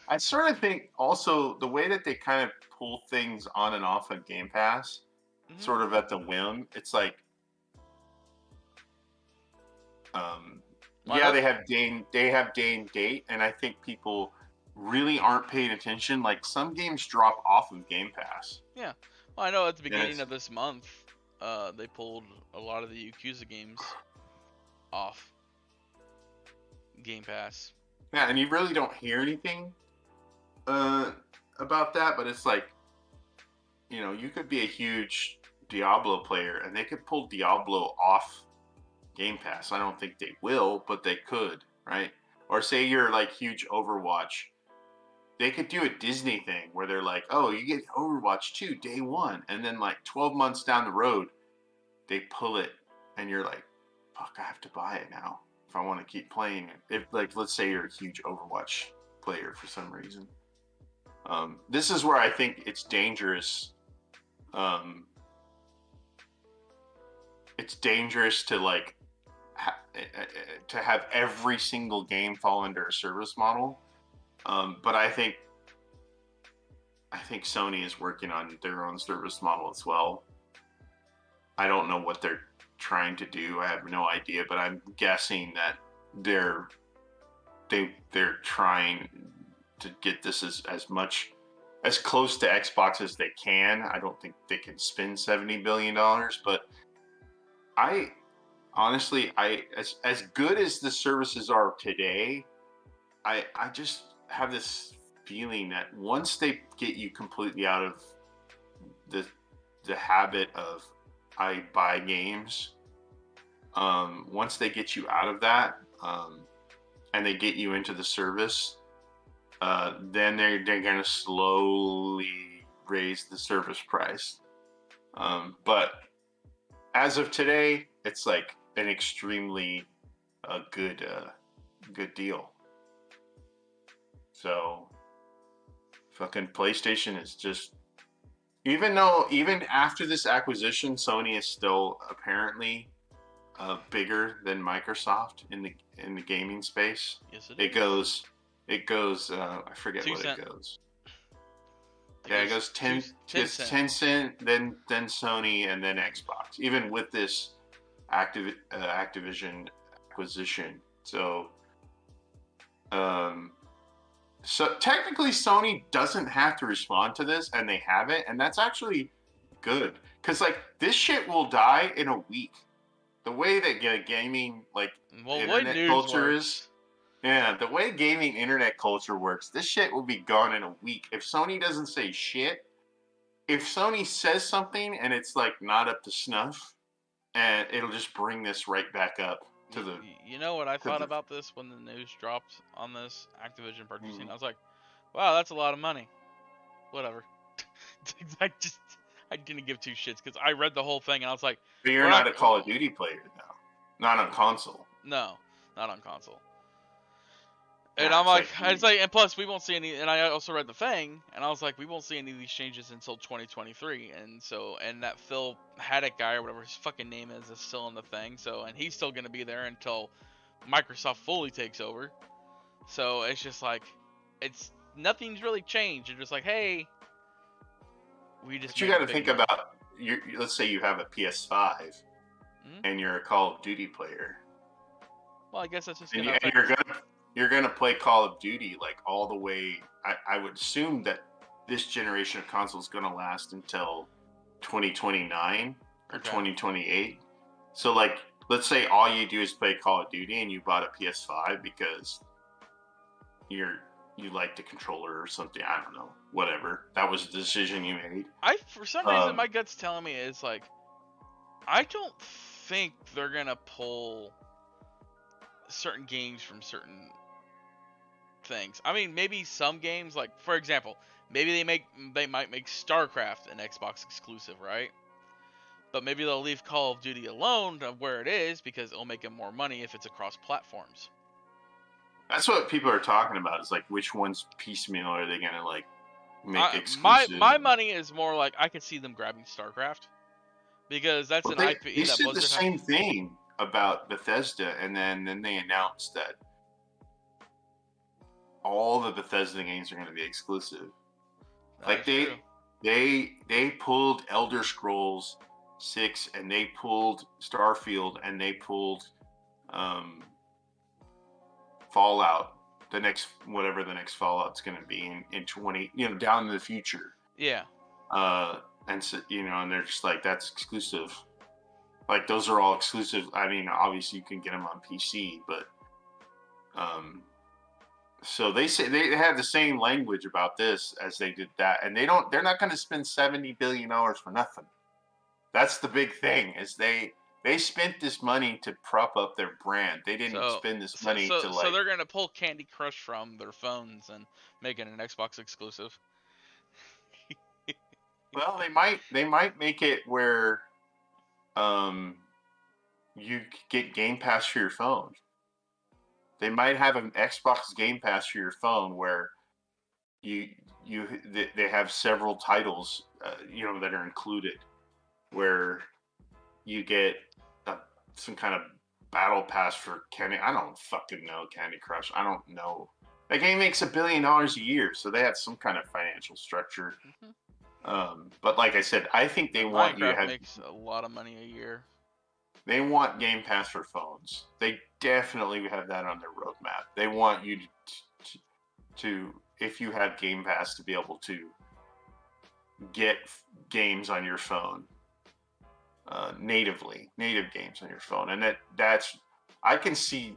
S2: I sort of think also the way that they kind of pull things on and off of Game Pass, sort of at the whim. It's like, they have day and date, and I think people really aren't paying attention. Like some games drop off of Game Pass.
S1: Yeah, well, I know at the beginning of this month, they pulled a lot of the Yakuza games off Game Pass.
S2: Yeah, and you really don't hear anything about that, but it's like, you could be a huge Diablo player, and they could pull Diablo off Game Pass. I don't think they will, but they could, right? Or say you're like huge Overwatch. They could do a Disney thing where they're like, oh, you get Overwatch 2 day 1, and then like 12 months down the road, they pull it, and you're like, fuck, I have to buy it now if I want to keep playing it. If, like, let's say you're a huge Overwatch player for some reason. This is where I think it's dangerous. It's dangerous to like to have every single game fall under a service model. But I think I think Sony is working on their own service model as well. I don't know what they're trying to do. I have no idea, but I'm guessing that they're trying to get this as close to Xbox as they can. I don't think they can spend $70 billion, but I honestly, as good as the services are today, I just have this feeling that once they get you completely out of the habit of I buy games, once they get you out of that, and they get you into the service, then they're going to slowly raise the service price. But as of today, it's like an extremely good deal. So fucking PlayStation is just, even after this acquisition, Sony is still apparently bigger than Microsoft in the gaming space.
S1: Yes,
S2: it goes. I forget what it goes. Yeah, it goes 10 cent, then Sony, and then Xbox. Even with this Activision acquisition, so technically Sony doesn't have to respond to this, and they haven't, and that's actually good, because like this shit will die in a week. The way that gaming internet culture is. Yeah, the way gaming internet culture works, this shit will be gone in a week. If Sony doesn't say shit, if Sony says something and it's like not up to snuff, and it'll just bring this right back up to the...
S1: You know what I thought about this when the news dropped on this Activision purchasing? I was like, wow, that's a lot of money. Whatever. I didn't give two shits, because I read the whole thing and I was like...
S2: But you're not a Call of Duty player, though. Not on console.
S1: No, not on console. And I'm like, and plus we won't see any, and I also read the thing, and I was like, we won't see any of these changes until 2023, and that Phil Haddock guy, or whatever his fucking name is still in the thing, and he's still gonna be there until Microsoft fully takes over. So it's just like, nothing's really changed. It's just like, hey, we just...
S2: But you gotta think about, let's say you have a PS5, and you're a Call of Duty player.
S1: Well, I guess that's just
S2: you're gonna play Call of Duty like all the way. I would assume that this generation of console is gonna last until 2029 or 2028. So like, let's say all you do is play Call of Duty, and you bought a PS5 because you like the controller or something. I don't know. Whatever. That was the decision you made.
S1: For some reason, my gut's telling me is like, I don't think they're gonna pull certain games from certain things. I mean, maybe some games, like for example, maybe they might make StarCraft an Xbox exclusive, right? But maybe they'll leave Call of Duty alone of where it is, because it'll make them more money if it's across platforms.
S2: That's what people are talking about, is like, which ones piecemeal are they gonna like make exclusive?
S1: My money is more like, I could see them grabbing StarCraft, because that's an IP.
S2: They said the same thing about Bethesda, and then they announced that all the Bethesda games are going to be exclusive. Like they pulled Elder Scrolls 6, and they pulled Starfield, and they pulled Fallout, whatever the next Fallout's going to be in 20, down in the future.
S1: Yeah.
S2: And so, and they're just like, that's exclusive. Like, those are all exclusive. I mean, obviously you can get them on PC, but so they say they have the same language about this as they did that, and they're not going to spend $70 billion for nothing. That's the big thing, is they spent this money to prop up their brand. They didn't spend this money to like...
S1: So they're going to pull Candy Crush from their phones and make it an Xbox exclusive.
S2: Well, they might make it where you get Game Pass for your phone. They might have an Xbox Game Pass for your phone where they have several titles that are included, where you get some kind of battle pass for Candy. I don't fucking know Candy Crush. I don't know That game makes $1 billion a year, so they have some kind of financial structure. But like I said, I think they want you to
S1: Minecraft
S2: have.
S1: makes a lot of money a year.
S2: They want Game Pass for phones. They definitely have that on their roadmap. They want you to if you have Game Pass, to be able to get games on your phone native games on your phone, and that's I can see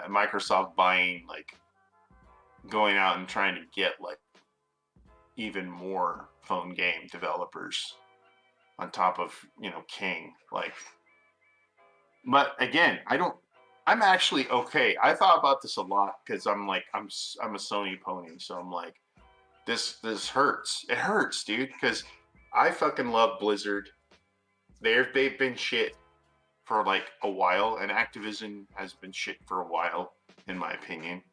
S2: Microsoft buying, like, going out and trying to get like even more phone game developers on top of King. Like, but again, I'm actually okay. I thought about this a lot because I'm a Sony pony, so I'm like, this hurts. It hurts, dude, because I fucking love Blizzard. They've been shit for like a while, and Activision has been shit for a while, in my opinion.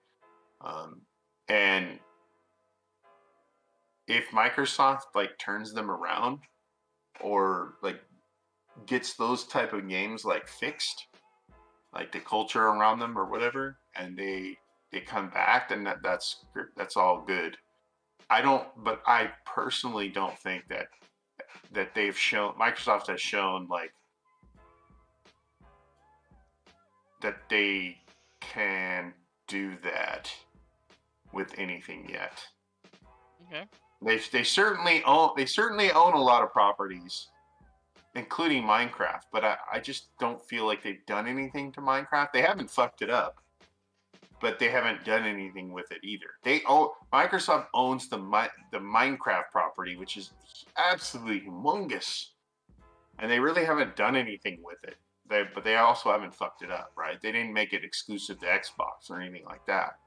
S2: And if Microsoft like turns them around, or like gets those type of games like fixed, like the culture around them or whatever, and they come back, then that's all good. But I personally don't think that Microsoft has shown like that they can do that with anything yet.
S1: Okay.
S2: They certainly own a lot of properties, including Minecraft, but I just don't feel like they've done anything to Minecraft. They haven't fucked it up, but they haven't done anything with it either. Microsoft owns the Minecraft property, which is absolutely humongous, and they really haven't done anything with it. But they also haven't fucked it up, right? They didn't make it exclusive to Xbox or anything like that.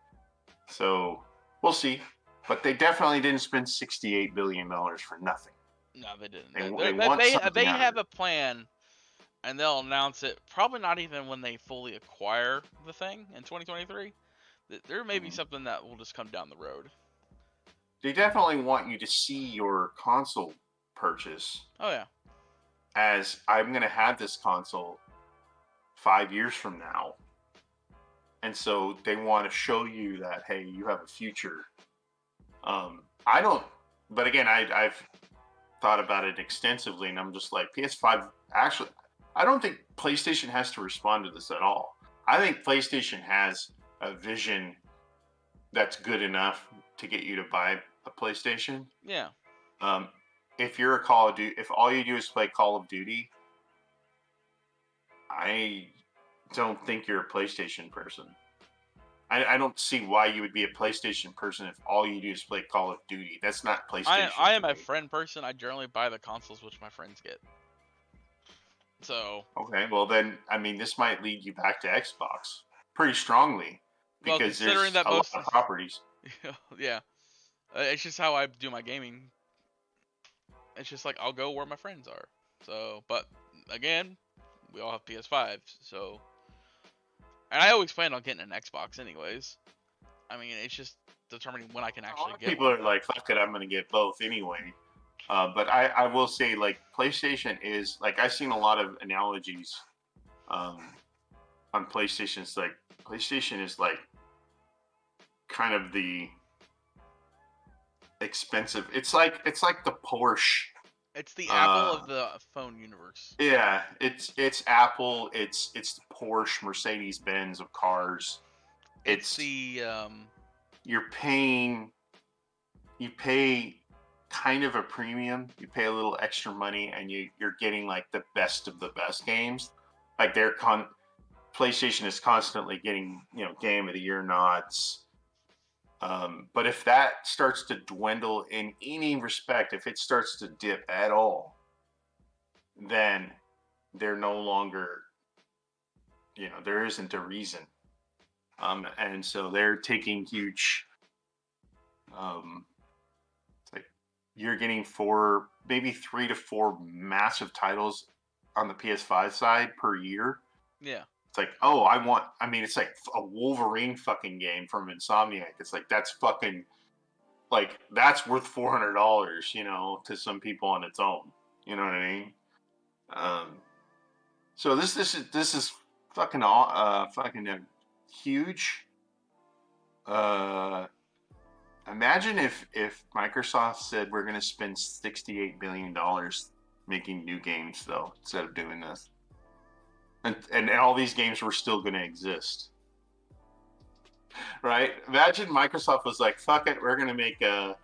S2: So we'll see. But they definitely didn't spend $68 billion for nothing.
S1: No, they didn't.
S2: They
S1: have a plan, and they'll announce it. Probably not even when they fully acquire the thing in 2023. There may be something that will just come down the road.
S2: They definitely want you to see your console purchase.
S1: Oh yeah.
S2: As I'm going to have this console 5 years from now. And so they want to show you that, hey, you have a future. But again, I've thought about it extensively, and I'm just like, PS5, actually, I don't think PlayStation has to respond to this at all. I think PlayStation has a vision that's good enough to get you to buy a PlayStation.
S1: Yeah.
S2: If you're a Call of Duty, if all you do is play Call of Duty, I don't think you're a PlayStation person. I don't see why you would be a PlayStation person if all you do is play Call of Duty. That's not PlayStation.
S1: I am a friend person. I generally buy the consoles which my friends get. So.
S2: Okay, well then, I mean, this might lead you back to Xbox pretty strongly, because there's a lot of properties.
S1: Yeah, it's just how I do my gaming. It's just like I'll go where my friends are. So, but again, we all have PS5s, so. And I always plan on getting an Xbox anyways. I mean, it's just determining when I can actually get
S2: people are like, fuck it, I'm going to get both anyway. But I will say, like, PlayStation is, like, I've seen a lot of analogies on PlayStation. It's like, PlayStation is like kind of the expensive. It's like the Porsche.
S1: It's the Apple of the phone universe.
S2: Yeah, it's Apple. It's the Porsche, Mercedes-Benz of cars.
S1: It's the
S2: you pay kind of a premium. You pay a little extra money, and you're getting like the best of the best games. Like PlayStation is constantly getting Game of the Year nods. But if that starts to dwindle in any respect, if it starts to dip at all, then they're no longer, there isn't a reason. And so they're taking huge, like, you're getting maybe 3 to 4 massive titles on the PS5 side per year.
S1: Yeah.
S2: It's like, it's like a Wolverine fucking game from Insomniac. It's like, that's fucking, like, that's worth $400, to some people on its own. You know what I mean? So this is fucking huge. Imagine if Microsoft said we're going to spend $68 billion making new games, though, instead of doing this. And all these games were still going to exist. Right? Imagine Microsoft was like, fuck it, we're going to make we're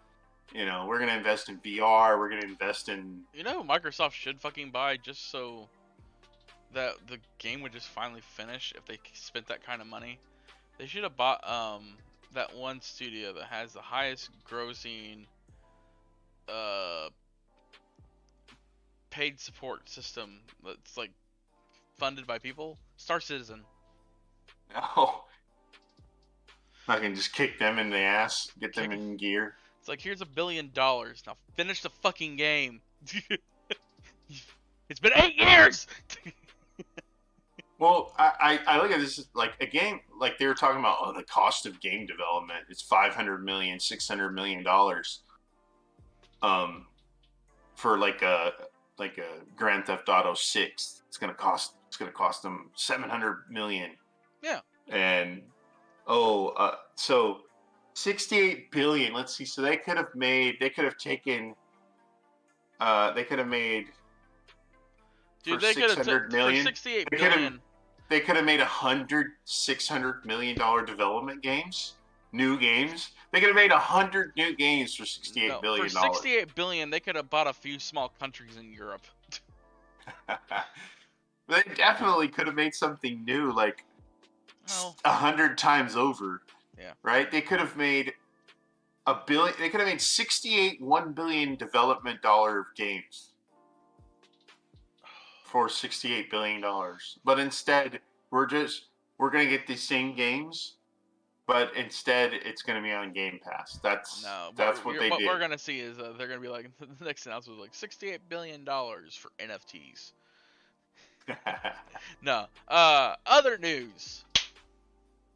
S2: going to invest in VR, we're going to invest in...
S1: Microsoft should fucking buy just so that the game would just finally finish if they spent that kind of money. They should have bought that one studio that has the highest grossing paid support system that's like funded by people. Star Citizen.
S2: No. I can just kick them in the ass, get them in gear.
S1: It's like, here's $1 billion. Now finish the fucking game. It's been 8 years.
S2: Well, I look at this like a game, like they were talking about, the cost of game development. It's $500 million, $600 million. For like a Grand Theft Auto 6, it's gonna cost them $700 million.
S1: Yeah.
S2: And so 68 billion. Let's see. So they could have made. Dude,
S1: they could have for 68 billion.
S2: They could have made $600 million development games, new games. They could have made 100 new games for $68 billion.
S1: For $68 billion, they could have bought a few small countries in Europe.
S2: They definitely could have made something new, like 100 times over.
S1: Yeah.
S2: Right? They could have made $1 billion. They could have made 68 $1 billion development dollar games for $68 billion. But instead, we're going to get the same games, but instead it's going to be on Game Pass. That's what they did.
S1: What we're going to see is they're going to be like, the next announcement was like $68 billion for NFTs. No. Other news.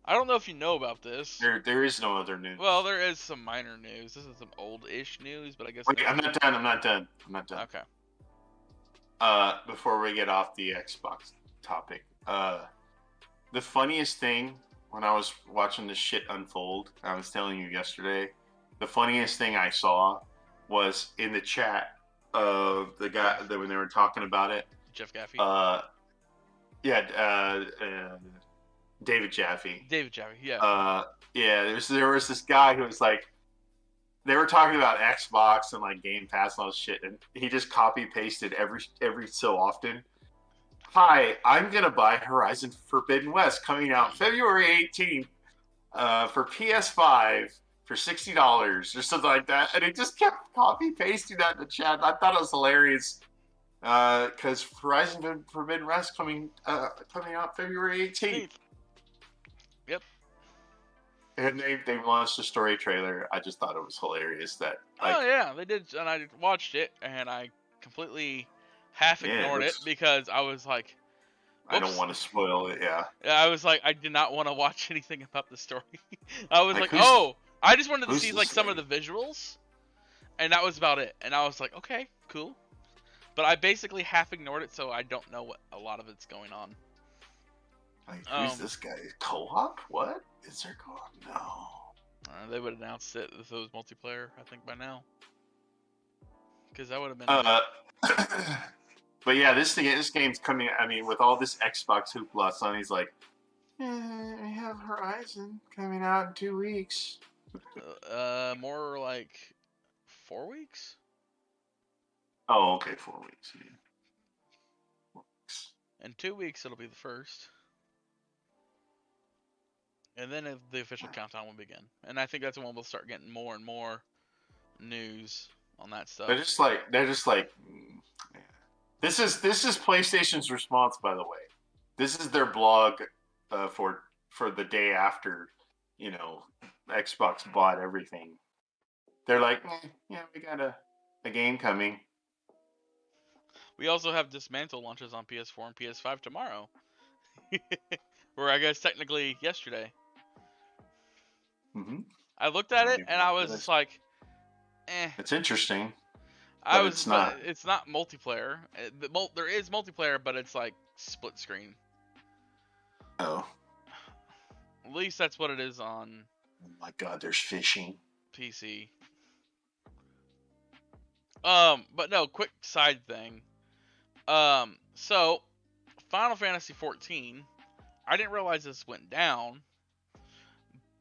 S1: I don't know if you know about this.
S2: There is no other news.
S1: Well, there is some minor news. This is some old-ish news, but I guess...
S2: Wait, I'm not done.
S1: Okay.
S2: Before we get off the Xbox topic, the funniest thing when I was watching this shit unfold, I was telling you yesterday, the funniest thing I saw was in the chat of the guy that when they were talking about it.
S1: Jeff Gaffey?
S2: David Jaffe.
S1: Yeah.
S2: There was this guy who was like, they were talking about Xbox and like Game Pass and all this shit, and he just copy pasted every so often. Hi, I'm gonna buy Horizon Forbidden West coming out February 18th for PS5 for $60 or something like that, and it just kept copy pasting that in the chat. I thought it was hilarious because Horizon Forbidden West coming out February 18th.
S1: Yep.
S2: And they launched a story trailer. I just thought it was hilarious that.
S1: Oh yeah, they did, and I watched it, and I completely half ignored it because I was like,
S2: whoops. I don't want to spoil it. Yeah.
S1: I was like, I did not want to watch anything about the story. I was like, I just wanted to see like some of the visuals, and that was about it. And I was like, okay, cool. But I basically half ignored it, so I don't know what a lot of it's going on.
S2: Like, who's this guy? Co-op? What? Is there co-op? No.
S1: They would announce it if it was multiplayer, I think, by now. Because that would have been...
S2: But yeah, this game's coming... I mean, with all this Xbox hoopla, Sony's like, we have Horizon coming out in 2 weeks.
S1: More like 4 weeks?
S2: Oh, okay, 4 weeks. Yeah. 4 weeks.
S1: In 2 weeks, it'll be the first. And then the official countdown will begin. And I think that's when we'll start getting more and more news on that stuff.
S2: They're just like this is PlayStation's response, by the way. This is their blog for the day after, Xbox bought everything. They're like, we got a game coming.
S1: We also have Dismantle launches on PS4 and PS5 tomorrow. Or I guess technically yesterday.
S2: Mm-hmm.
S1: I looked at it and I was just like,
S2: It's interesting.
S1: It's not multiplayer. There is multiplayer, but it's like split screen.
S2: Oh.
S1: At least that's what it is on.
S2: Oh my God, there's fishing.
S1: PC. But no, quick side thing. So Final Fantasy 14, I didn't realize this went down,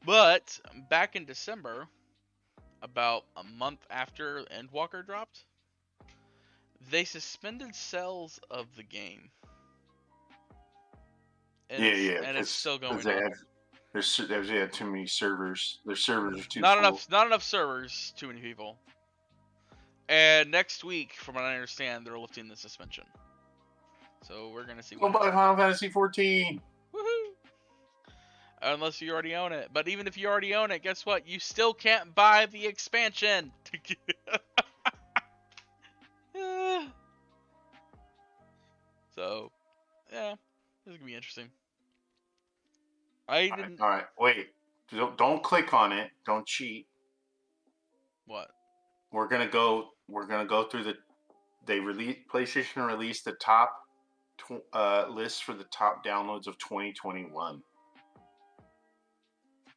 S1: but back in December, about a month after Endwalker dropped, they suspended sales of the game. And it's still going on.
S2: They have too many servers. Their servers are too
S1: not
S2: full.
S1: Not enough servers. Too many people. And next week, from what I understand, they're lifting the suspension. So we're gonna see.
S2: Go buy Final Fantasy 14.
S1: Woohoo! Unless you already own it. But even if you already own it, guess what? You still can't buy the expansion. So, yeah, this is gonna be interesting.
S2: All right, wait. Don't click on it. Don't cheat.
S1: What?
S2: We're gonna go through the. PlayStation released the top list for the top downloads of 2021.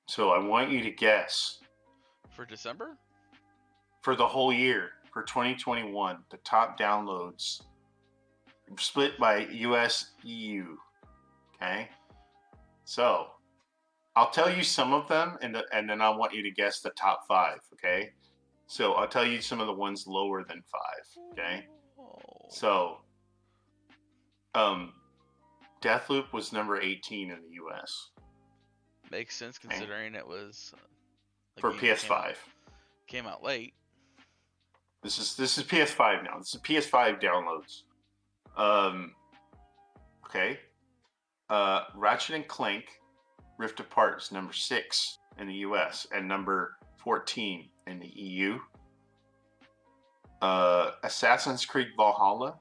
S2: So I want you to guess.
S1: For December?
S2: For the whole year, for 2021, the top downloads split by US, EU. Okay? So, I'll tell you some of them, and then I want you to guess the top 5, okay? So, I'll tell you some of the ones lower than 5, okay? So, Deathloop was number 18 in the US.
S1: Makes sense considering it was
S2: for PS5.
S1: Came out late.
S2: This is PS5 now. This is PS5 downloads. Okay. Ratchet and Clank Rift Apart is number 6 in the US and number 14 in the EU. Assassin's Creed Valhalla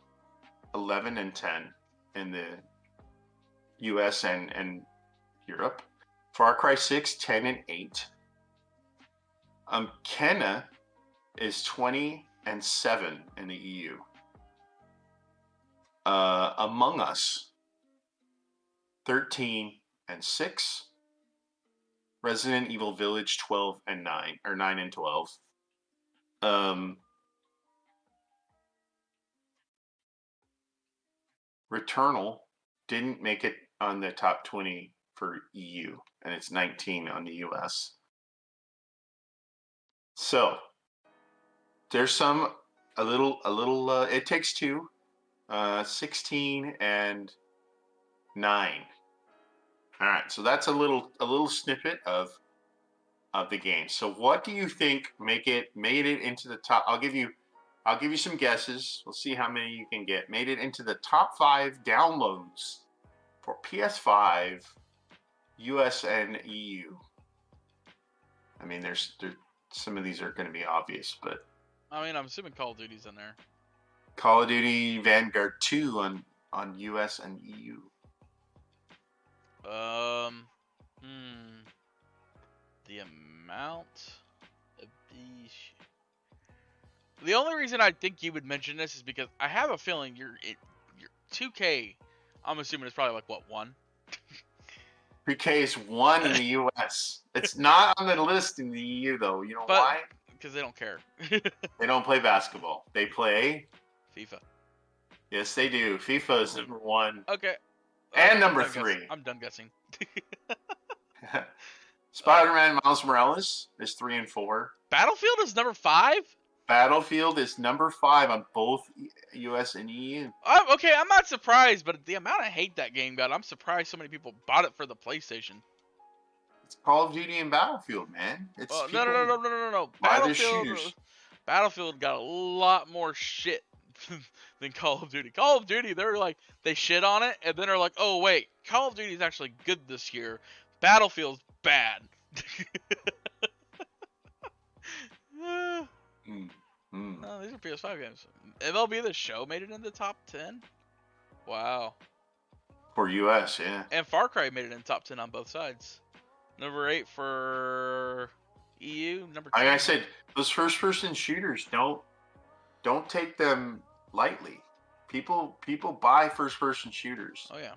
S2: 11 and 10 in the US and Europe. Far Cry 6 10 and 8. Kena is 20 and 7 in the EU. Among Us 13 and 6. Resident Evil Village 12 and 9 or 9 and 12. Returnal didn't make it on the top 20 for EU, and it's 19 on the US. So there's a little It Takes Two, 16 and 9. All right, so that's a little snippet of the game. So what do you think made it into the top? I'll give you some guesses. We'll see how many you can get. Made it into the top 5 downloads for PS5, US and EU. I mean, there's some of these are going to be obvious, but
S1: I mean, I'm assuming Call of Duty's in there.
S2: Call of Duty Vanguard 2 on US and EU.
S1: The amount of these. The only reason I think you would mention this is because I have a feeling your 2K. I'm assuming it's probably like what 1.
S2: 3K is 1 in the US. It's not on the list in the EU though. You know why?
S1: Because they don't care.
S2: They don't play basketball. They play
S1: FIFA.
S2: Yes, they do. FIFA is number 1.
S1: Okay.
S2: And number 3.
S1: I'm done guessing.
S2: Spider-Man Miles Morales is 3 and 4.
S1: Battlefield is number 5?
S2: Battlefield is number 5 on both US and EU.
S1: Okay, I'm not surprised, but the amount I hate that game got, I'm surprised so many people bought it for the PlayStation.
S2: It's Call of Duty and Battlefield, man. It's
S1: no. Battlefield got a lot more shit than Call of Duty. Call of Duty, they shit on it, and then they're like, oh wait, Call of Duty is actually good this year. Battlefield's bad. No, these are PS5 games. MLB The Show made it in the top 10. Wow.
S2: For US, yeah.
S1: And Far Cry made it in the top 10 on both sides. Number 8 for EU. Number 10.
S2: Like I said, those first-person shooters, don't take them lightly. People buy first-person shooters.
S1: Oh yeah.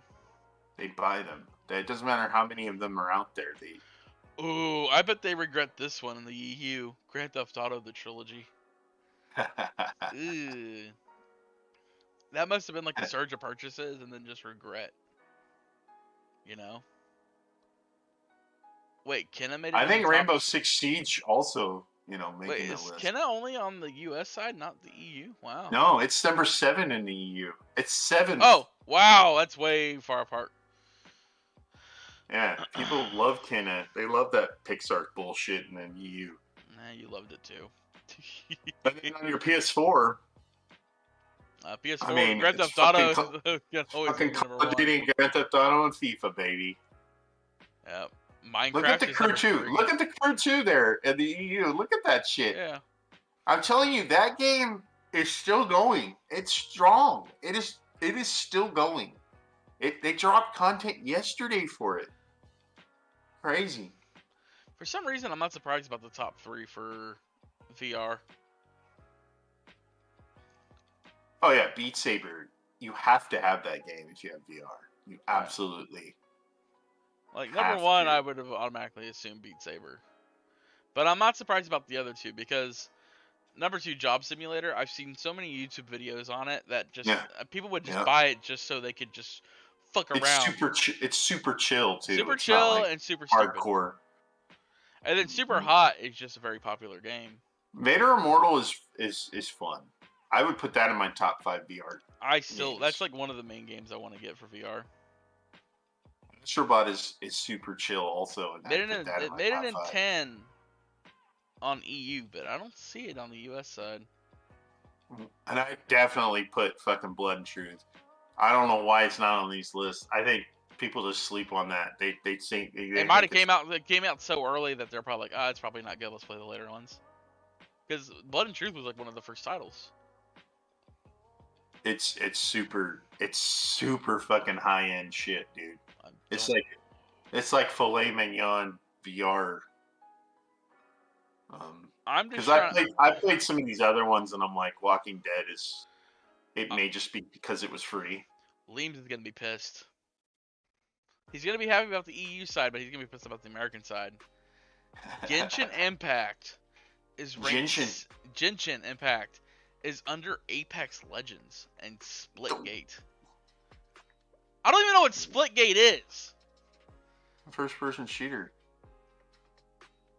S2: They buy them. It doesn't matter how many of them are out there.
S1: Ooh, I bet they regret this one in the EU. Grand Theft Auto, the trilogy. Ew. That must have been like a surge of purchases and then just regret. You know? Wait, Kenna made it
S2: I
S1: in the
S2: think
S1: top.
S2: Rainbow Six Siege also,
S1: Wait,
S2: making the
S1: is
S2: list.
S1: Kenna only on the US side, not the EU? Wow.
S2: No, it's number 7 in the EU. It's 7th.
S1: Oh, wow, that's way far apart.
S2: Yeah, people love Kenna. They love that Pixar bullshit in the EU.
S1: Nah, you loved it too.
S2: But then on your PS4,
S1: PS4,
S2: I mean,
S1: Grand
S2: it's
S1: Theft Auto is always
S2: fucking
S1: gonna be
S2: Call
S1: number
S2: of
S1: one.
S2: Duty, Grand Theft Auto, and FIFA, baby.
S1: Yeah, Minecraft
S2: Look at the
S1: is
S2: crew
S1: number
S2: too.
S1: 3.
S2: Look at the crew too there in the EU. Look at that shit.
S1: Yeah.
S2: I'm telling you, that game is still going. It's strong. It is still going. They dropped content yesterday for it. Crazy.
S1: For some reason, I'm not surprised about the top 3 for VR.
S2: Oh yeah, Beat Saber. You have to have that game if you have VR. You absolutely.
S1: Like number
S2: have
S1: 1,
S2: to.
S1: I would have automatically assumed Beat Saber, but I'm not surprised about the other two because number 2, Job Simulator. I've seen so many YouTube videos on it that just people would just buy it just so they could just fuck around.
S2: It's super chill too.
S1: Super
S2: it's
S1: chill
S2: not like
S1: and super stupid.
S2: hardcore.
S1: And then Super Hot is just a very popular game.
S2: Vader Immortal is fun. I would put that in my top 5 VR.
S1: That's like one of the main games I want to get for VR.
S2: Astrobot is super chill also. And
S1: It made it in 10 on EU, but I don't see it on the US side.
S2: And I definitely put fucking Blood and Truth. I don't know why it's not on these lists. I think people just sleep on that. They think
S1: it might have came out. It came out so early that they're probably like, it's probably not good. Let's play the later ones. Because Blood and Truth was like one of the first titles.
S2: It's super fucking high end shit, dude. It's like filet mignon VR.
S1: I'm just
S2: because I played some of these other ones and I'm like, Walking Dead is. It may just be because it was free.
S1: Leems is gonna be pissed. He's gonna be happy about the EU side, but he's gonna be pissed about the American side. Genshin Impact is ranked. Genshin Impact is under Apex Legends and Splitgate. I don't even know what Splitgate is.
S2: First person shooter.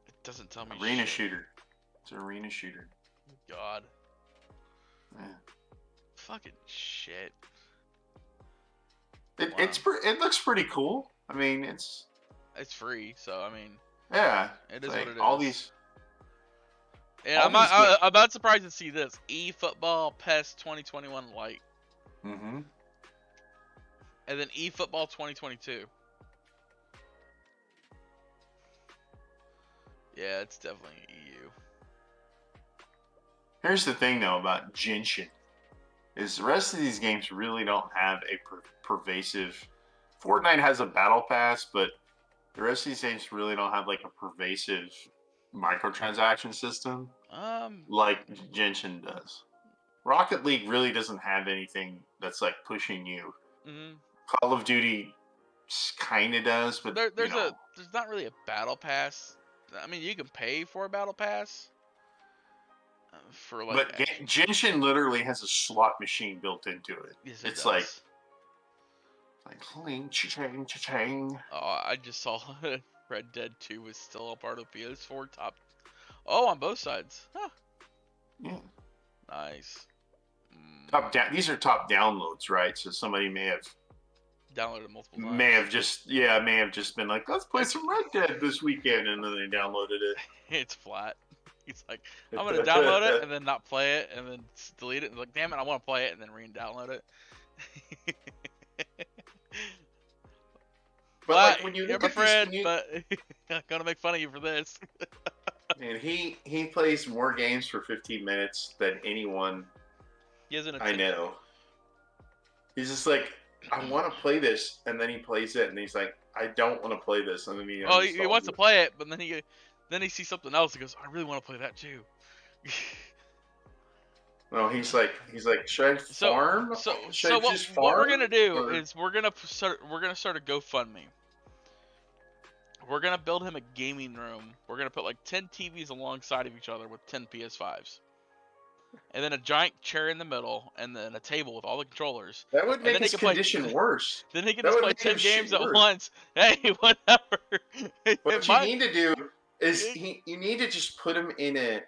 S1: It doesn't tell me.
S2: Arena shooter. It's an arena shooter.
S1: God.
S2: Yeah.
S1: Fucking shit.
S2: It looks pretty cool. I mean, it's
S1: free, so I mean.
S2: Yeah.
S1: It is what it is.
S2: All these.
S1: And I'm not surprised to see this eFootball PES 2021 Lite.
S2: Mm-hmm.
S1: And then eFootball 2022. Yeah, it's definitely EU.
S2: Here's the thing, though, about Genshin. Is the rest of these games really don't have a pervasive... Fortnite has a battle pass, but the rest of these games really don't have like a pervasive microtransaction system like Genshin does. Rocket League really doesn't have anything that's like pushing you.
S1: Mm-hmm.
S2: Call of Duty kind of does, but
S1: there's not really a battle pass. I mean, you can pay for a battle pass. For like,
S2: but Genshin literally has a slot machine built into it.
S1: Yes,
S2: it's
S1: does.
S2: like cling, cha-ching, cha-ching.
S1: Oh, I just saw Red Dead 2 was still a part of PS4 top. Oh, on both sides. Huh.
S2: Yeah.
S1: Nice.
S2: These are top downloads, right? So somebody may have
S1: downloaded multiple times.
S2: May have just been like, let's play some Red Dead this weekend, and then they downloaded it.
S1: It's flat. He's like, I'm gonna download it and then not play it and then delete it and like, damn it, I want to play it and then re-download it.
S2: But like when you look at
S1: friend, but I'm gonna make fun of you for this.
S2: And he plays more games for 15 minutes than anyone I know. He's just like, I want to play this, and then he plays it, and he's like, I don't want to play this, and then he
S1: wants to play it, but then he sees something else. He goes, I really want to play that too.
S2: No, he's like, should I farm?
S1: So what we're gonna do is we're gonna start a GoFundMe. We're gonna build him a gaming room. We're gonna put like 10 TVs alongside of each other with 10 PS5s. And then a giant chair in the middle, and then a table with all the controllers.
S2: That would
S1: And
S2: make
S1: then he
S2: his
S1: can play.
S2: condition worse.
S1: Then he can
S2: That
S1: just
S2: would
S1: play
S2: make
S1: 10
S2: his
S1: games
S2: shit
S1: at
S2: worse.
S1: once. Hey, whatever.
S2: What you need to do is you need to just put him in a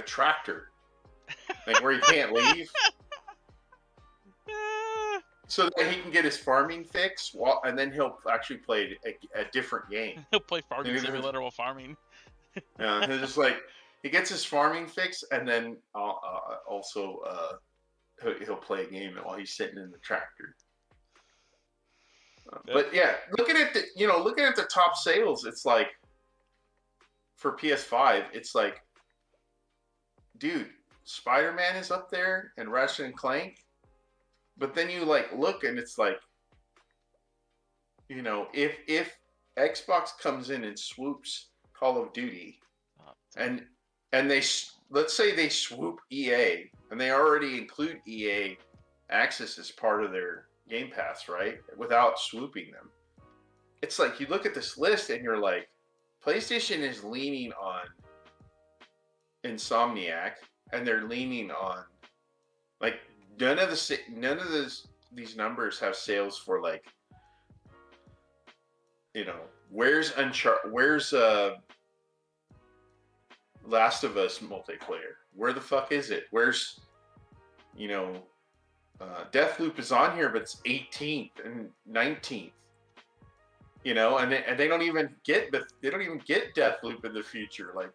S2: tractor, like where he can't leave, so that he can get his farming fix. And then he'll actually play a different game.
S1: He'll play Farming Simulator while farming.
S2: Yeah, he's just like he gets his farming fix, and then also he'll play a game while he's sitting in the tractor. But yeah, looking at the top sales, it's like for PS5, it's like, dude, Spider-Man is up there and Ratchet and Clank, but then you like look and it's like, if Xbox comes in and swoops Call of Duty, and let's say they swoop EA, and they already include EA Access as part of their Game Pass, right? Without swooping them. It's like you look at this list and you're like, PlayStation is leaning on Insomniac, and they're leaning on like none of these numbers have sales for like, where's Last of Us multiplayer? Where the fuck is it? Where's Deathloop is on here, but it's 18th and 19th. And they don't even get Deathloop in the future. Like,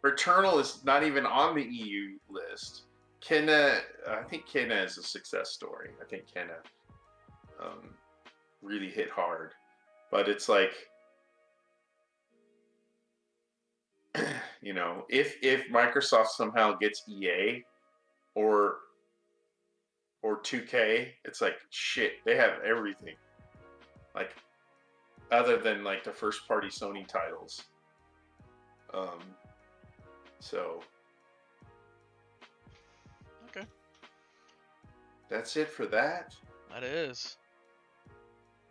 S2: Returnal is not even on the EU list. I think Kena is a success story. I think Kena really hit hard, but it's like, if Microsoft somehow gets EA or 2K, it's like, shit, they have everything. Like, other than like the first party Sony titles. So
S1: okay,
S2: that's it for that.
S1: That is.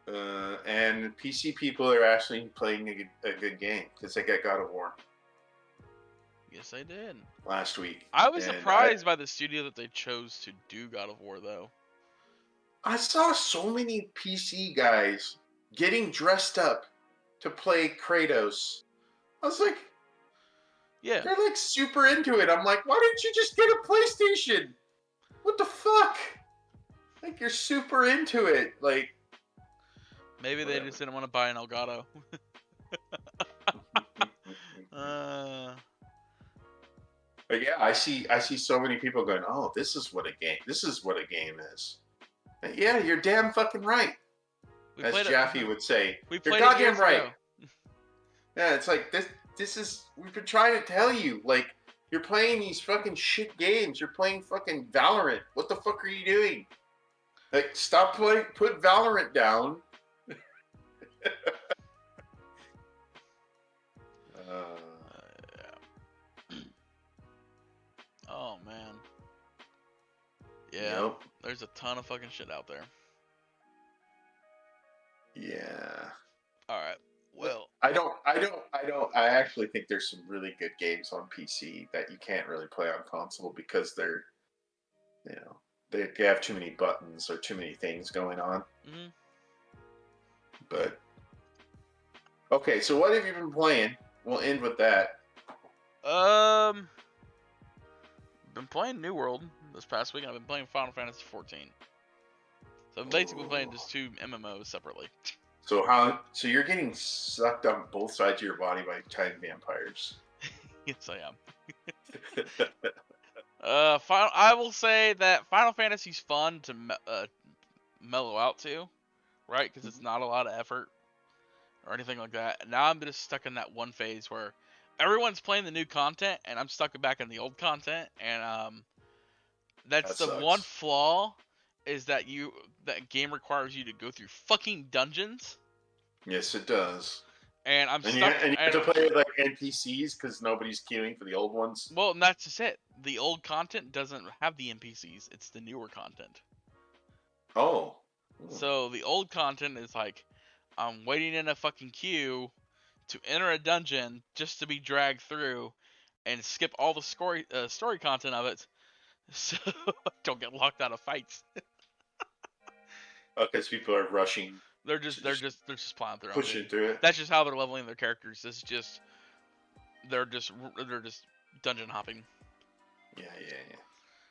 S2: And PC people are actually playing a good game because they got God of War.
S1: Yes, I did.
S2: Last week.
S1: I was surprised by the studio that they chose to do God of War, though.
S2: I saw so many PC guys getting dressed up to play Kratos. I was like,
S1: yeah,
S2: they're like super into it. I'm like, why didn't you just get a PlayStation? What the fuck? Like, you're super into it. Like,
S1: maybe they just didn't want to buy an Elgato.
S2: But yeah, I see so many people going, "Oh, this is what a game is." And yeah, you're damn fucking right. As Jaffe would say, you're goddamn right. Yeah, it's like this is, we've been trying to tell you, like, you're playing these fucking shit games. You're playing fucking Valorant. What the fuck are you doing? Like, stop playing, put Valorant down.
S1: Oh man. Yeah. Yep. There's a ton of fucking shit out there.
S2: Yeah.
S1: All right. Well,
S2: I actually think there's some really good games on PC that you can't really play on console because they're, they have too many buttons or too many things going on.
S1: Mm-hmm.
S2: But okay, so what have you been playing? We'll end with that.
S1: Been playing New World this past week, and I've been playing Final Fantasy 14. So I'm basically playing just 2 MMOs separately.
S2: So you're getting sucked on both sides of your body by giant vampires?
S1: Yes, I am. I will say that Final Fantasy's fun to mellow out to, right? Because it's not a lot of effort or anything like that. Now I'm just stuck in that one phase where everyone's playing the new content, and I'm stuck back in the old content, and that's the one flaw, is that that game requires you to go through fucking dungeons.
S2: Yes, it does.
S1: And I'm stuck.
S2: And you have to play with like NPCs because nobody's queuing for the old ones.
S1: Well, and that's just it. The old content doesn't have the NPCs. It's the newer content.
S2: Oh.
S1: So the old content is like, I'm waiting in a fucking queue to enter a dungeon just to be dragged through and skip all the story content of it, so I don't get locked out of fights.
S2: Because people are rushing.
S1: They're just plowing through.
S2: Pushing through it.
S1: That's just how they're leveling their characters. They're just dungeon hopping.
S2: Yeah.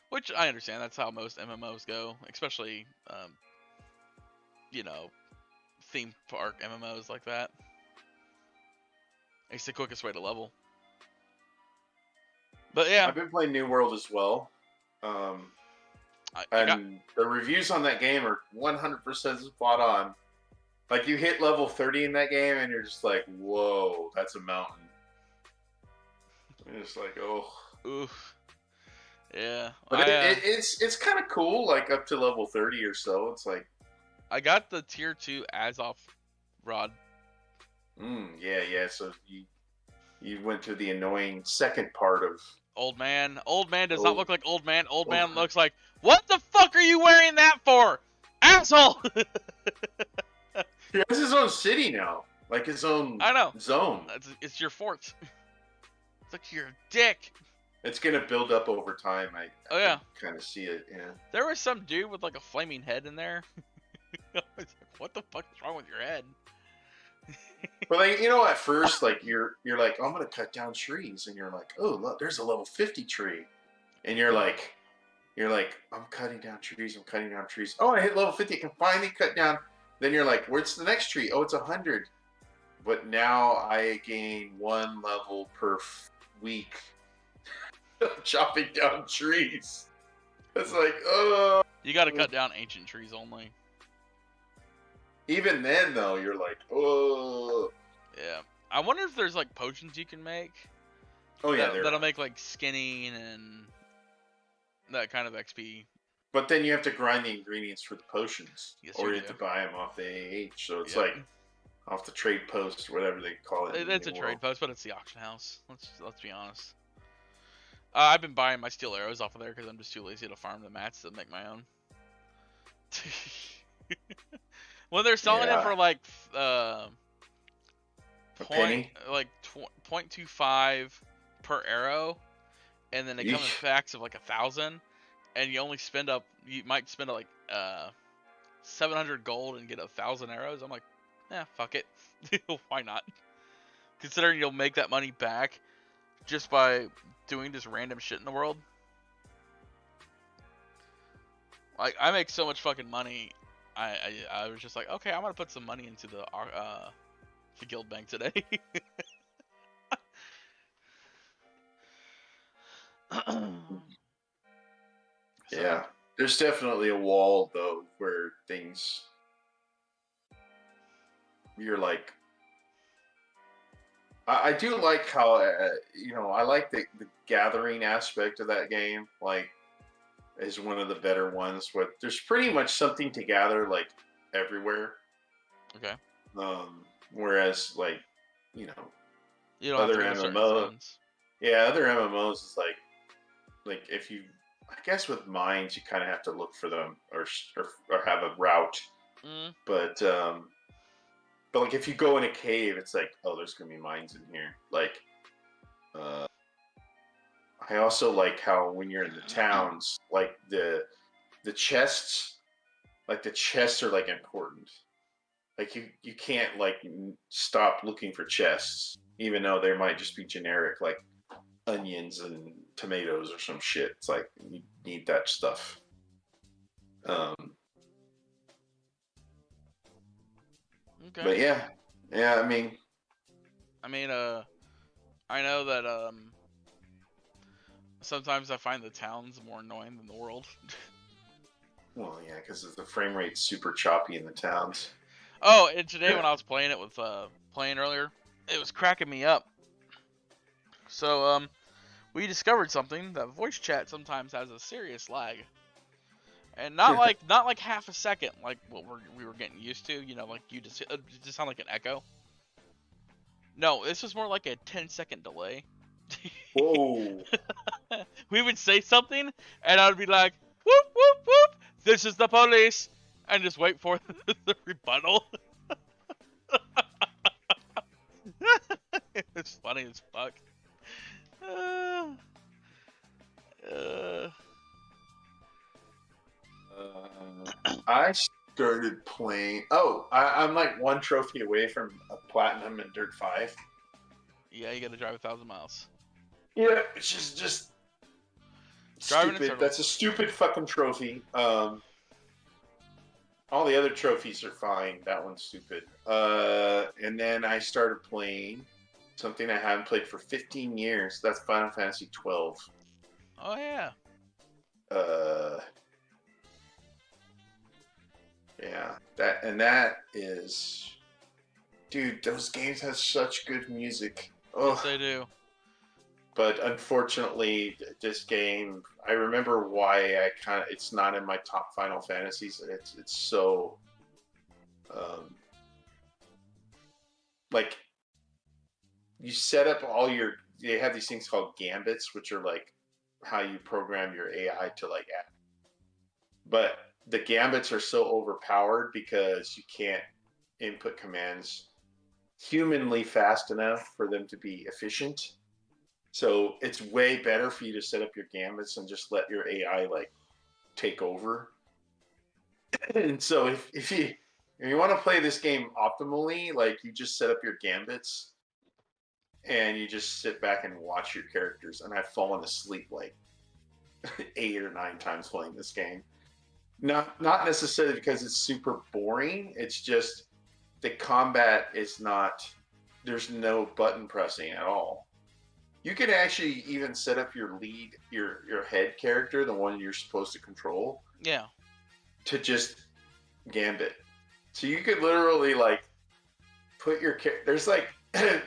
S1: Which I understand. That's how most MMOs go, especially theme park MMOs like that. It's the quickest way to level. But yeah,
S2: I've been playing New World as well. The reviews on that game are 100% spot on. Like, you hit level 30 in that game, and you're just like, whoa, that's a mountain. And it's like, oh.
S1: Oof. Yeah.
S2: But it's kind of cool, like, up to level 30 or so. It's like...
S1: I got the tier 2 Azoth rod.
S2: Yeah. So you went to the annoying second part of...
S1: Old man. Old man does not look like old man. Old man looks like, what the fuck are you wearing that for? Asshole!
S2: He has his own city now. Like his own zone.
S1: It's your fort. It's like you're a dick.
S2: It's going to build up over time. I kind of see it, yeah.
S1: There was some dude with like a flaming head in there. I was like, what the fuck is wrong with your head?
S2: But like, at first, like you're like, oh, I'm gonna cut down trees, and you're like, oh look, there's a level 50 tree, and you're like, I'm cutting down trees. Oh, I hit level 50. I can finally cut down. Then you're like, where's the next tree? Oh, it's 100. But now I gain 1 level per week chopping down trees. It's like, oh.
S1: You got to cut down ancient trees only.
S2: Even then, though, you're like, oh.
S1: Yeah. I wonder if there's, like, potions you can make.
S2: Oh, yeah.
S1: That'll make, like, skinning and that kind of XP.
S2: But then you have to grind the ingredients for the potions.
S1: Yes,
S2: or you have to buy them off the AH. So it's like off the trade post, or whatever they call it.
S1: It's a trade post, but it's the auction house. Let's be honest. I've been buying my steel arrows off of there because I'm just too lazy to farm the mats to make my own. When they're selling it for like
S2: penny?
S1: like 0.25 per arrow, and then they come in packs of like 1,000, and you might spend like 700 gold and get 1,000 arrows. I'm like, fuck it. Why not? Considering you'll make that money back just by doing just random shit in the world. Like, I make so much fucking money. I was just like, okay, I'm gonna put some money into the guild bank today.
S2: Yeah, there's definitely a wall though where things you're like. I do like how I like the gathering aspect of that game. Like, is one of the better ones. But there's pretty much something to gather like everywhere.
S1: Okay.
S2: Whereas like
S1: other MMOs.
S2: Yeah, other MMOs is like if you, I guess with mines you kind of have to look for them or have a route. But like if you go in a cave, it's like, oh, there's gonna be mines in here. Like, I also like how when you're in the towns, like the chests, are like important. Like you can't like stop looking for chests, even though there might just be generic like onions and tomatoes or some shit. It's like you need that stuff.
S1: Okay.
S2: But yeah. I mean,
S1: I know that sometimes I find the towns more annoying than the world.
S2: Well, yeah, because the frame rate's super choppy in the towns.
S1: Oh, and today when I was playing it with playing earlier, it was cracking me up. So we discovered something, that voice chat sometimes has a serious lag, and not like half a second like what we were getting used to. Like you just sound like an echo. No, this was more like a 10-second delay.
S2: Whoa.
S1: We would say something, and I would be like, whoop, whoop, whoop, this is the police, and just wait for the rebuttal. It's funny as fuck. Uh, uh,
S2: I started playing. Oh, I'm like one trophy away from a platinum in Dirt 5.
S1: yeah, you gotta drive 1,000 miles.
S2: Yeah, which is just
S1: Driving in
S2: stupid.
S1: circles.
S2: That's a stupid fucking trophy. All the other trophies are fine. That one's stupid. And then I started playing something I haven't played for 15 years. That's Final Fantasy 12.
S1: Oh yeah.
S2: Yeah, that is, dude. Those games have such good music.
S1: Yes, they do.
S2: But unfortunately, this game, I remember why it's not in my top Final Fantasies. It's so, like, you set up they have these things called gambits, which are like how you program your AI to like act. But the gambits are so overpowered because you can't input commands humanly fast enough for them to be efficient. So it's way better for you to set up your gambits and just let your AI like take over. And so if you want to play this game optimally, like you just set up your gambits and you just sit back and watch your characters. And I've fallen asleep like 8 or 9 times playing this game. Not necessarily because it's super boring. It's just the combat is not. There's no button pressing at all. You can actually even set up your head character, the one you're supposed to control.
S1: Yeah.
S2: To just gambit. So you could literally like put there's like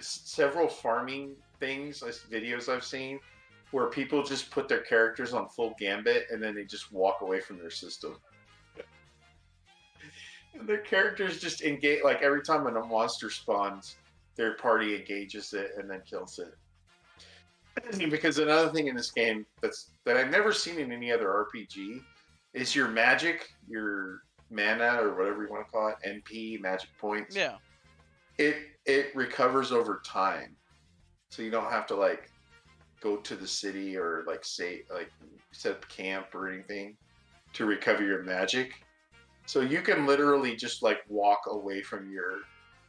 S2: several farming things, like videos I've seen, where people just put their characters on full gambit and then they just walk away from their system. And their characters just engage, like every time a monster spawns, their party engages it and then kills it. Because another thing in this game that I've never seen in any other RPG is your magic, your mana or whatever you want to call it, MP, magic points.
S1: Yeah.
S2: It recovers over time, so you don't have to like go to the city or like set up camp or anything to recover your magic. So you can literally just like walk away from your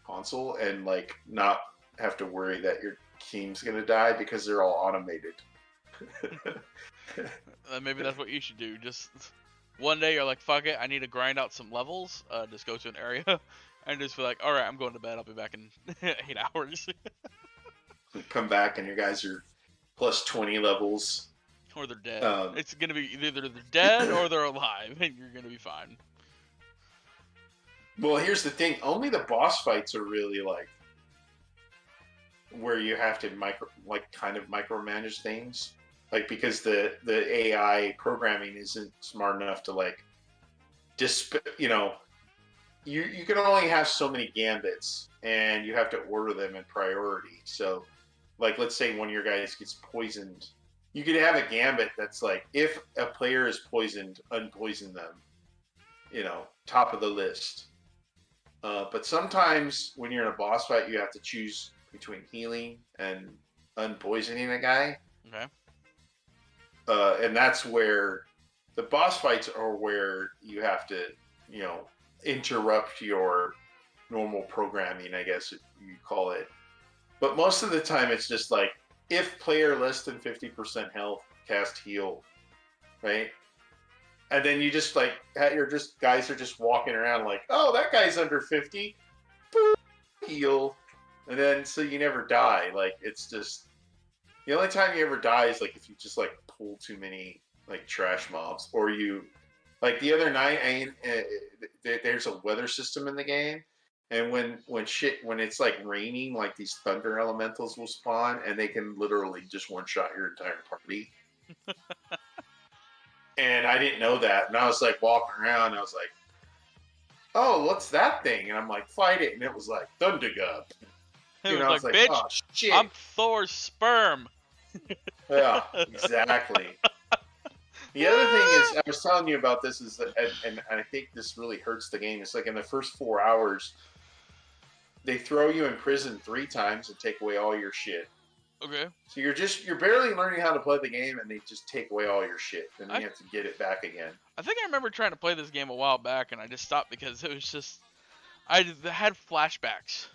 S2: console and like not have to worry that your team's gonna die because they're all automated.
S1: Maybe that's what you should do. Just one day you're like, fuck it, I need to grind out some levels. Just go to an area and just be like, all right, I'm going to bed. I'll be back in 8 hours.
S2: Come back and your guys are plus 20 levels.
S1: Or they're dead. It's gonna be either they're dead or they're alive, and you're gonna be fine.
S2: Well, here's the thing. Only the boss fights are really like where you have to kind of micromanage things. Like because the AI programming isn't smart enough to like you can only have so many gambits and you have to order them in priority. So like let's say one of your guys gets poisoned. You could have a gambit that's like if a player is poisoned, unpoison them. Top of the list. But sometimes when you're in a boss fight, you have to choose between healing and unpoisoning a guy.
S1: Okay.
S2: And that's where the boss fights are where you have to, interrupt your normal programming, I guess you call it. But most of the time it's just like, if player less than 50% health, cast heal, right? And then you just like, guys are just walking around like, oh, that guy's under 50, boop, heal. And then, so you never die. Like, it's just, the only time you ever die is like if you just like pull too many like trash mobs, or you, like the other night, there's a weather system in the game. And when it's like raining, like these thunder elementals will spawn and they can literally just one-shot your entire party. And I didn't know that. And I was like walking around and I was like, oh, what's that thing? And I'm like, fight it. And it was like, Thunder God.
S1: It was like, bitch,
S2: oh, shit.
S1: I'm Thor's sperm.
S2: Yeah, exactly. The other thing is, I was telling you about this, is that, and I think this really hurts the game. It's like in the first 4 hours, they throw you in prison 3 times and take away all your shit.
S1: Okay.
S2: So you're barely learning how to play the game, and they just take away all your shit. Then
S1: I
S2: you have to get it back again.
S1: I think I remember trying to play this game a while back, and I just stopped because it was just I had flashbacks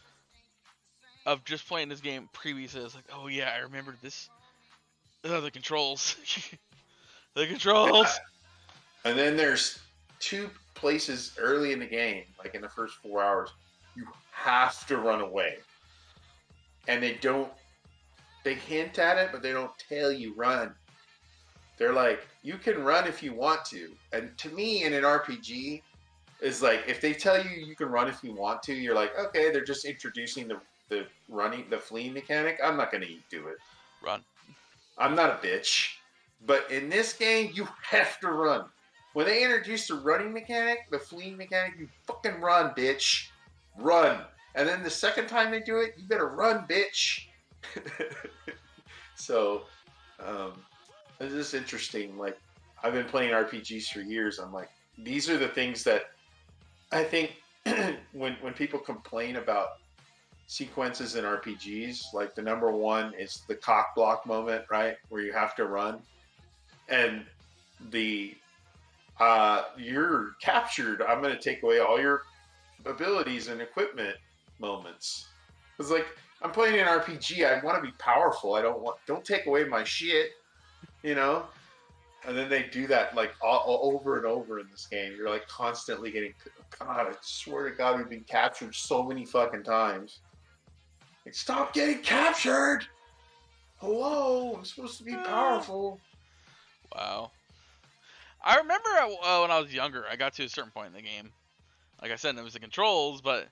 S1: of just playing this game previously. I was like, oh yeah, I remember this. Oh, the controls. The controls.
S2: And then there's 2 places early in the game, like in the first 4 hours, you have to run away. And they hint at it, but they don't tell you run. They're like, you can run if you want to. And to me, in an RPG, is like, if they tell you can run if you want to, you're like, okay, they're just introducing the fleeing mechanic. I'm not going to do it.
S1: Run.
S2: I'm not a bitch. But in this game, you have to run. When they introduce the running mechanic, the fleeing mechanic, you fucking run, bitch. Run. And then the second time they do it, you better run, bitch. So, it's just interesting. Like, I've been playing RPGs for years. I'm like, these are the things that I think when people complain about sequences in RPGs, like the number one is the cock block moment, right? Where you have to run. And you're captured. I'm going to take away all your abilities and equipment moments. It's like, I'm playing an RPG. I want to be powerful. Don't take away my shit, you know? And then they do that like all over and over in this game. You're like constantly getting, God, I swear to God, we've been captured so many fucking times. Like, stop getting captured! Hello, I'm supposed to be powerful.
S1: Wow. I remember when I was younger, I got to a certain point in the game. Like I said, it was the controls, but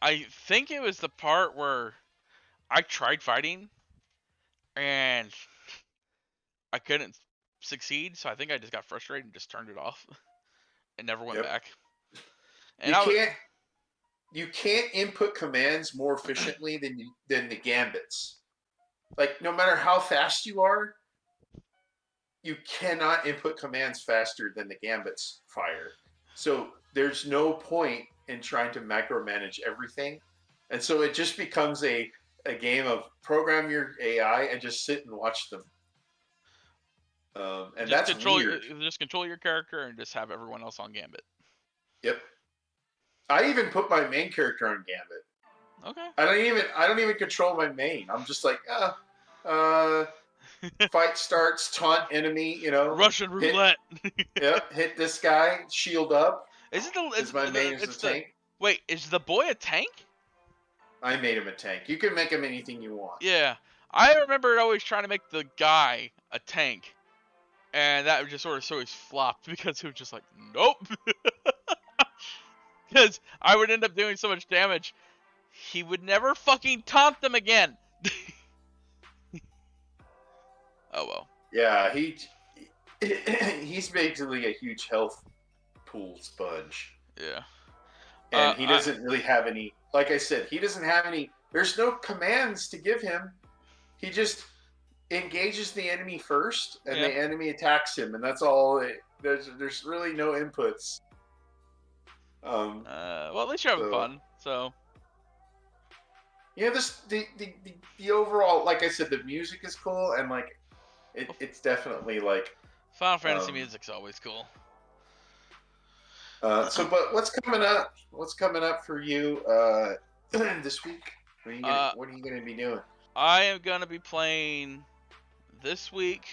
S1: I think it was the part where I tried fighting and I couldn't succeed, so I think I just got frustrated and just turned it off and never went back. And
S2: you can't input commands more efficiently than the gambits. Like, no matter how fast you are, you cannot input commands faster than the gambits fire. So there's no point in trying to micromanage everything. And so it just becomes a game of program your AI and just sit and watch them. And just that's weird.
S1: Just control your character and just have everyone else on Gambit.
S2: Yep. I even put my main character on Gambit.
S1: Okay.
S2: I don't even control my main. I'm just like, fight starts, taunt enemy, you know.
S1: Russian roulette.
S2: Hit this guy, shield up.
S1: My main is the tank. Wait, is the boy a tank?
S2: I made him a tank. You can make him anything you want.
S1: Yeah. I remember always trying to make the guy a tank. And that just sort of always flopped because it was just like, nope. Because I would end up doing so much damage, he would never fucking taunt them again. Oh well.
S2: Yeah, he's basically a huge health pool sponge.
S1: Yeah.
S2: And he doesn't really have any, like I said, he doesn't have any, there's no commands to give him. He just engages the enemy first, and the enemy attacks him, and that's all. There's really no inputs.
S1: Well, at least you're having fun. So.
S2: Yeah, the overall, like I said, the music is cool, and like it's definitely like
S1: Final Fantasy music's always cool.
S2: But what's coming up? What's coming up for you this week? What are you gonna be doing?
S1: I am gonna be playing this week.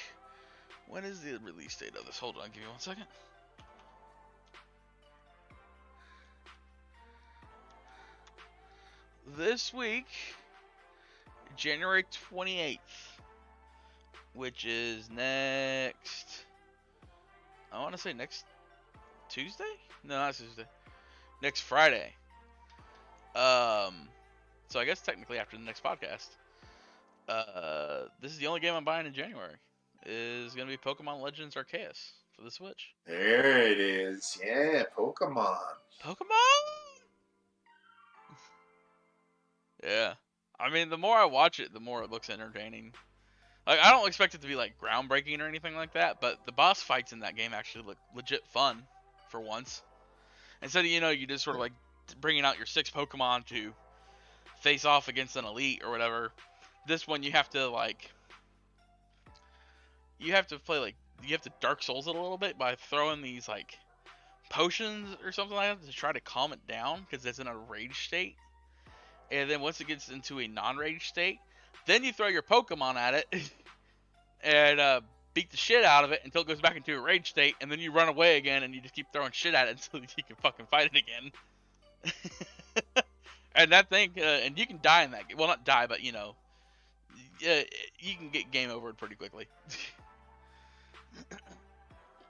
S1: When is the release date of this? Hold on, give me 1 second. This week, January 28th, which is next. I want to say next Tuesday? No, not Tuesday. Next Friday. So I guess technically after the next podcast. This is the only game I'm buying in January. Is gonna be Pokemon Legends Arceus for the Switch.
S2: There it is. Yeah, Pokemon.
S1: Yeah. I mean, the more I watch it, the more it looks entertaining. Like, I don't expect it to be like groundbreaking or anything like that, but the boss fights in that game actually look legit fun for once. Instead of, you just sort of like bringing out your 6 Pokemon to face off against an elite or whatever. This one you have to like, you have to Dark Souls it a little bit by throwing these like potions or something like that to try to calm it down because it's in a rage state. And then once it gets into a non-rage state, then you throw your Pokemon at it and beat the shit out of it until it goes back into a rage state, and then you run away again and you just keep throwing shit at it until you can fucking fight it again. And that thing, and you can die in that game. Well, not die, but you know, you can get game over pretty quickly.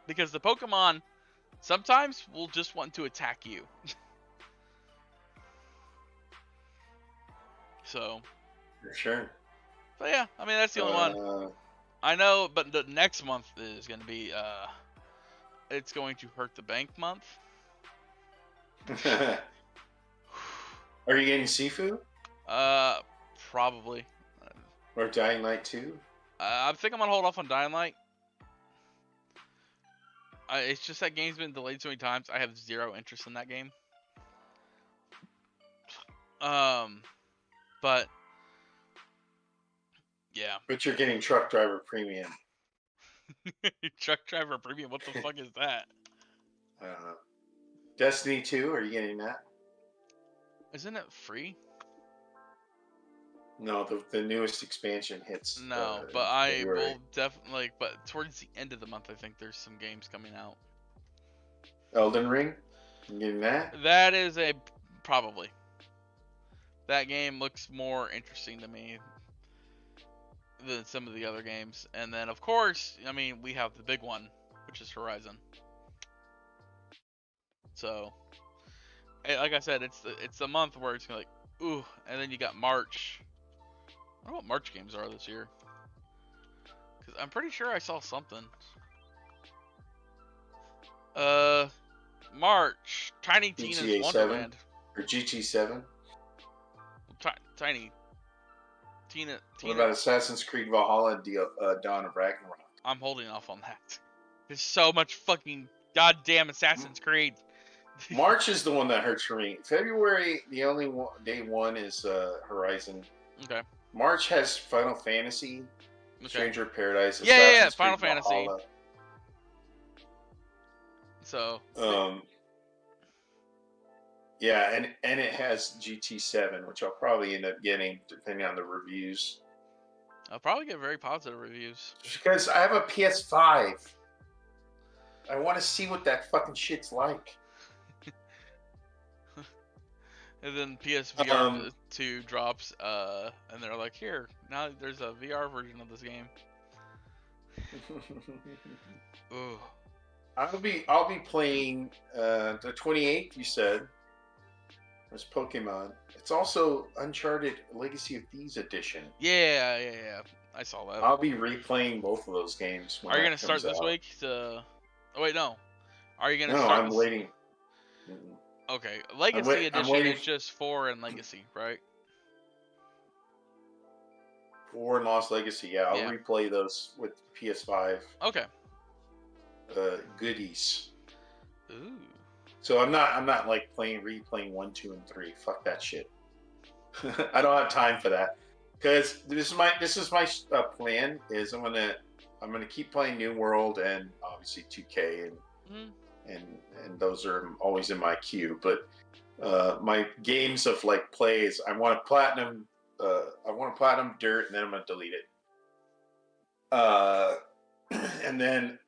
S1: Because the Pokemon sometimes will just want to attack you. So.
S2: For sure.
S1: But yeah, I mean, that's the only one. I know, but the next month is going to be, it's going to hurt the bank month.
S2: Are you getting Sifu?
S1: Probably.
S2: Or Dying Light 2?
S1: I think I'm going to hold off on Dying Light. It's just that game's been delayed so many times. I have zero interest in that game. But yeah.
S2: But you're getting Truck Driver Premium.
S1: Truck Driver Premium? What the fuck is that?
S2: I don't know. Destiny 2, are you getting that?
S1: Isn't it free?
S2: No, the newest expansion hits.
S1: No, but I will definitely. But towards the end of the month, I think there's some games coming out.
S2: Elden Ring, you getting that?
S1: That is a probably. That game looks more interesting to me than some of the other games. And then, of course, I mean, we have the big one, which is Horizon. So, like I said, it's the month where it's like, ooh, and then you got March. I don't know what March games are this year. Because I'm pretty sure I saw something. March. Tiny Tina's
S2: GTA
S1: Wonderland.
S2: 7? Or GT 7?
S1: Tiny. Tina.
S2: What about Assassin's Creed Valhalla Dawn of Ragnarok?
S1: I'm holding off on that. There's so much fucking goddamn Assassin's Creed.
S2: March is the one that hurts for me. February, the only day one is Horizon.
S1: Okay.
S2: March has Final Fantasy, Stranger of Paradise,
S1: yeah,
S2: Assassin's
S1: Final
S2: Creed
S1: Fantasy.
S2: Valhalla.
S1: So.
S2: Yeah, and it has GT7, which I'll probably end up getting depending on the reviews.
S1: I'll probably get very positive reviews.
S2: Just because I have a PS5. I want to see what that fucking shit's like.
S1: And then PSVR 2 drops, and they're like, here, now there's a VR version of this game. Ooh.
S2: I'll be playing the 28th, you said. There's Pokemon. It's also Uncharted Legacy of Thieves Edition.
S1: Yeah. I saw that.
S2: I'll be replaying both of those games.
S1: Are you going to start this week? Oh, wait, no. Are you going to
S2: start? No, I'm waiting.
S1: Okay, Legacy Edition is just 4 and Legacy, right?
S2: 4 and Lost Legacy, yeah. I'll replay those with PS5.
S1: Okay.
S2: Goodies.
S1: Ooh.
S2: So I'm not like replaying 1, 2, and 3. Fuck that shit. I don't have time for that. Because this is my plan. Is I'm gonna keep playing New World and obviously 2K and those are always in my queue. But my games of like plays, I want to platinum Dirt, and then I'm gonna delete it. And then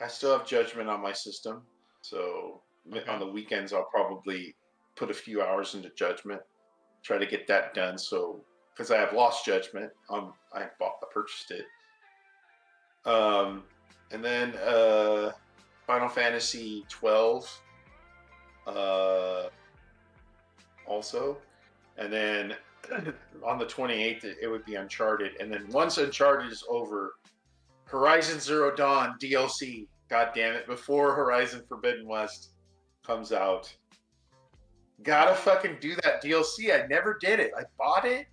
S2: I still have Judgment on my system, so on the weekends I'll probably put a few hours into Judgment, try to get that done. So because I have Lost Judgment, I purchased it. And then Final Fantasy 12 also. And then on the 28th, it would be Uncharted. And then once Uncharted is over, Horizon Zero Dawn DLC. God damn it. Before Horizon Forbidden West comes out. Gotta fucking do that DLC. I never did it. I bought it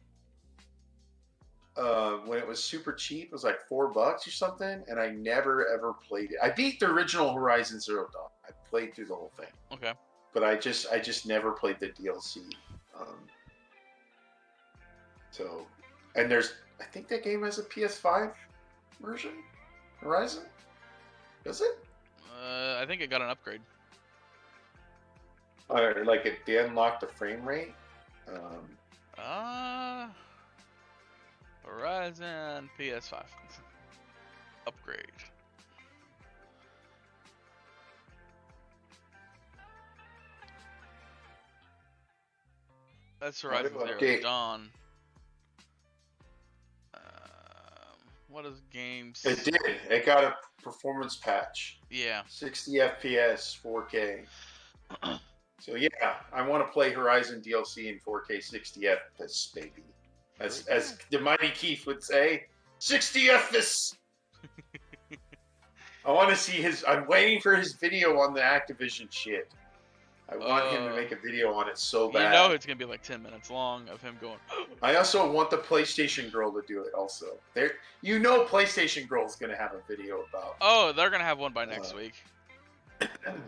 S2: when it was super cheap. It was like $4 or something, and I never ever played it. I beat the original Horizon Zero Dawn. I played through the whole thing.
S1: Okay.
S2: but I just never played the DLC. So, and I think that game has a PS5 version, Horizon. Does it?
S1: I think it got an upgrade.
S2: Or like they unlocked the frame rate.
S1: Horizon PS5 upgrade. That's Horizon Zero Dawn. What is games?
S2: It did. It got a performance patch.
S1: Yeah.
S2: 60 FPS, 4K. So yeah, I want to play Horizon DLC in 4K 60 FPS, baby. As the mighty Keith would say, 60 FPS. I want to see I'm waiting for his video on the Activision shit. I want him to make a video on it so bad.
S1: You know it's gonna be like 10 minutes long of him going.
S2: I also want the PlayStation Girl to do it. Also, PlayStation Girl's gonna have a video about.
S1: Oh, they're gonna have one by next week.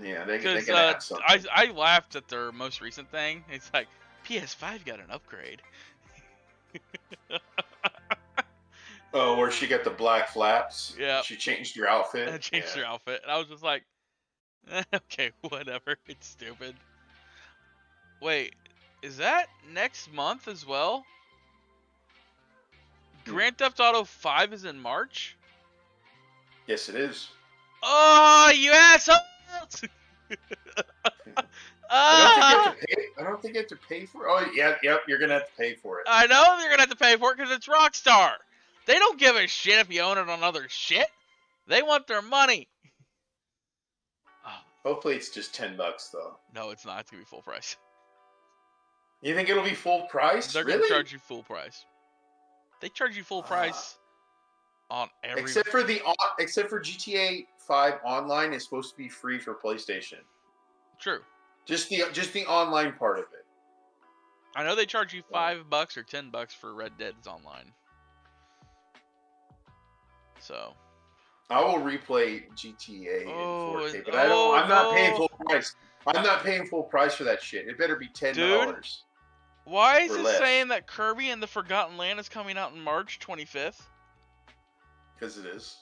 S2: Yeah, they're gonna have something.
S1: I laughed at their most recent thing. It's like PS5 got an upgrade.
S2: Oh, where she got the black flaps.
S1: Yeah.
S2: She changed her outfit.
S1: Her outfit, and I was just like, okay, whatever. It's stupid. Wait, is that next month as well? Grand Theft Auto 5 is in March?
S2: Yes, it is.
S1: Oh, you assholes!
S2: I don't think you have to pay for it. Oh, yeah, yep, you're going to have to pay for it.
S1: I know you're going to have to pay for it because it's Rockstar. They don't give a shit if you own it on other shit. They want their money.
S2: Hopefully it's just $10 though.
S1: No, it's not. It's going to be full price.
S2: You think it'll be full price?
S1: They're going to charge you full price. They charge you full price on every...
S2: Except for GTA 5 Online is supposed to be free for PlayStation.
S1: True.
S2: Just the online part of it.
S1: I know they charge you $5 or $10 for Red Dead's online. So...
S2: I will replay GTA in 4K, but I'm not paying full price. I'm not paying full price for that shit. It better be $10.
S1: Dude, why is it saying that Kirby and the Forgotten Land is coming out in March 25th?
S2: Because it is.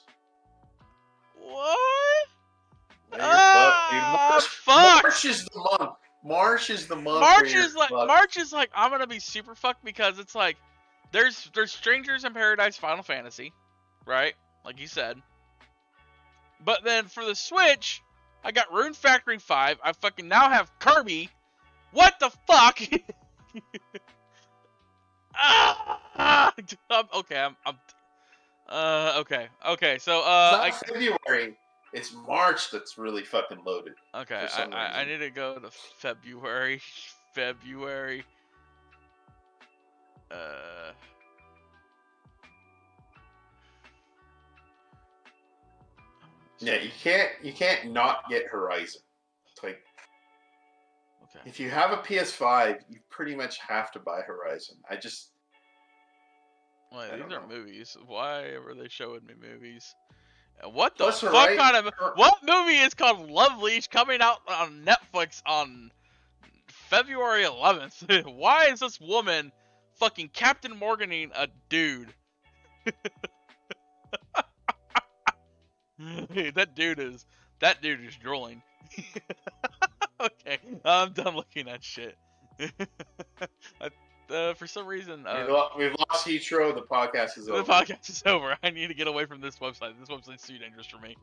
S1: What?
S2: Fuck. March is the month. March is the month.
S1: March is like I'm gonna be super fucked because it's like there's Strangers in Paradise Final Fantasy, right? Like you said. But then for the Switch, I got Rune Factory 5. I fucking now have Kirby. What the fuck? Okay. So
S2: it's not February. It's March that's really fucking loaded.
S1: Okay, I need to go to February.
S2: Yeah, you can't not get Horizon. It's like, okay, if you have a PS5, you pretty much have to buy Horizon. These
S1: are movies. Why are they showing me movies? What the fuck kind of what movie is called Love Leash coming out on Netflix on February 11th? Why is this woman fucking Captain Morganing a dude? That dude is drooling. Okay, I'm done looking at shit. For some reason,
S2: we've lost Hitro. The podcast is over.
S1: The podcast is over. I need to get away from this website. This website's too dangerous for me.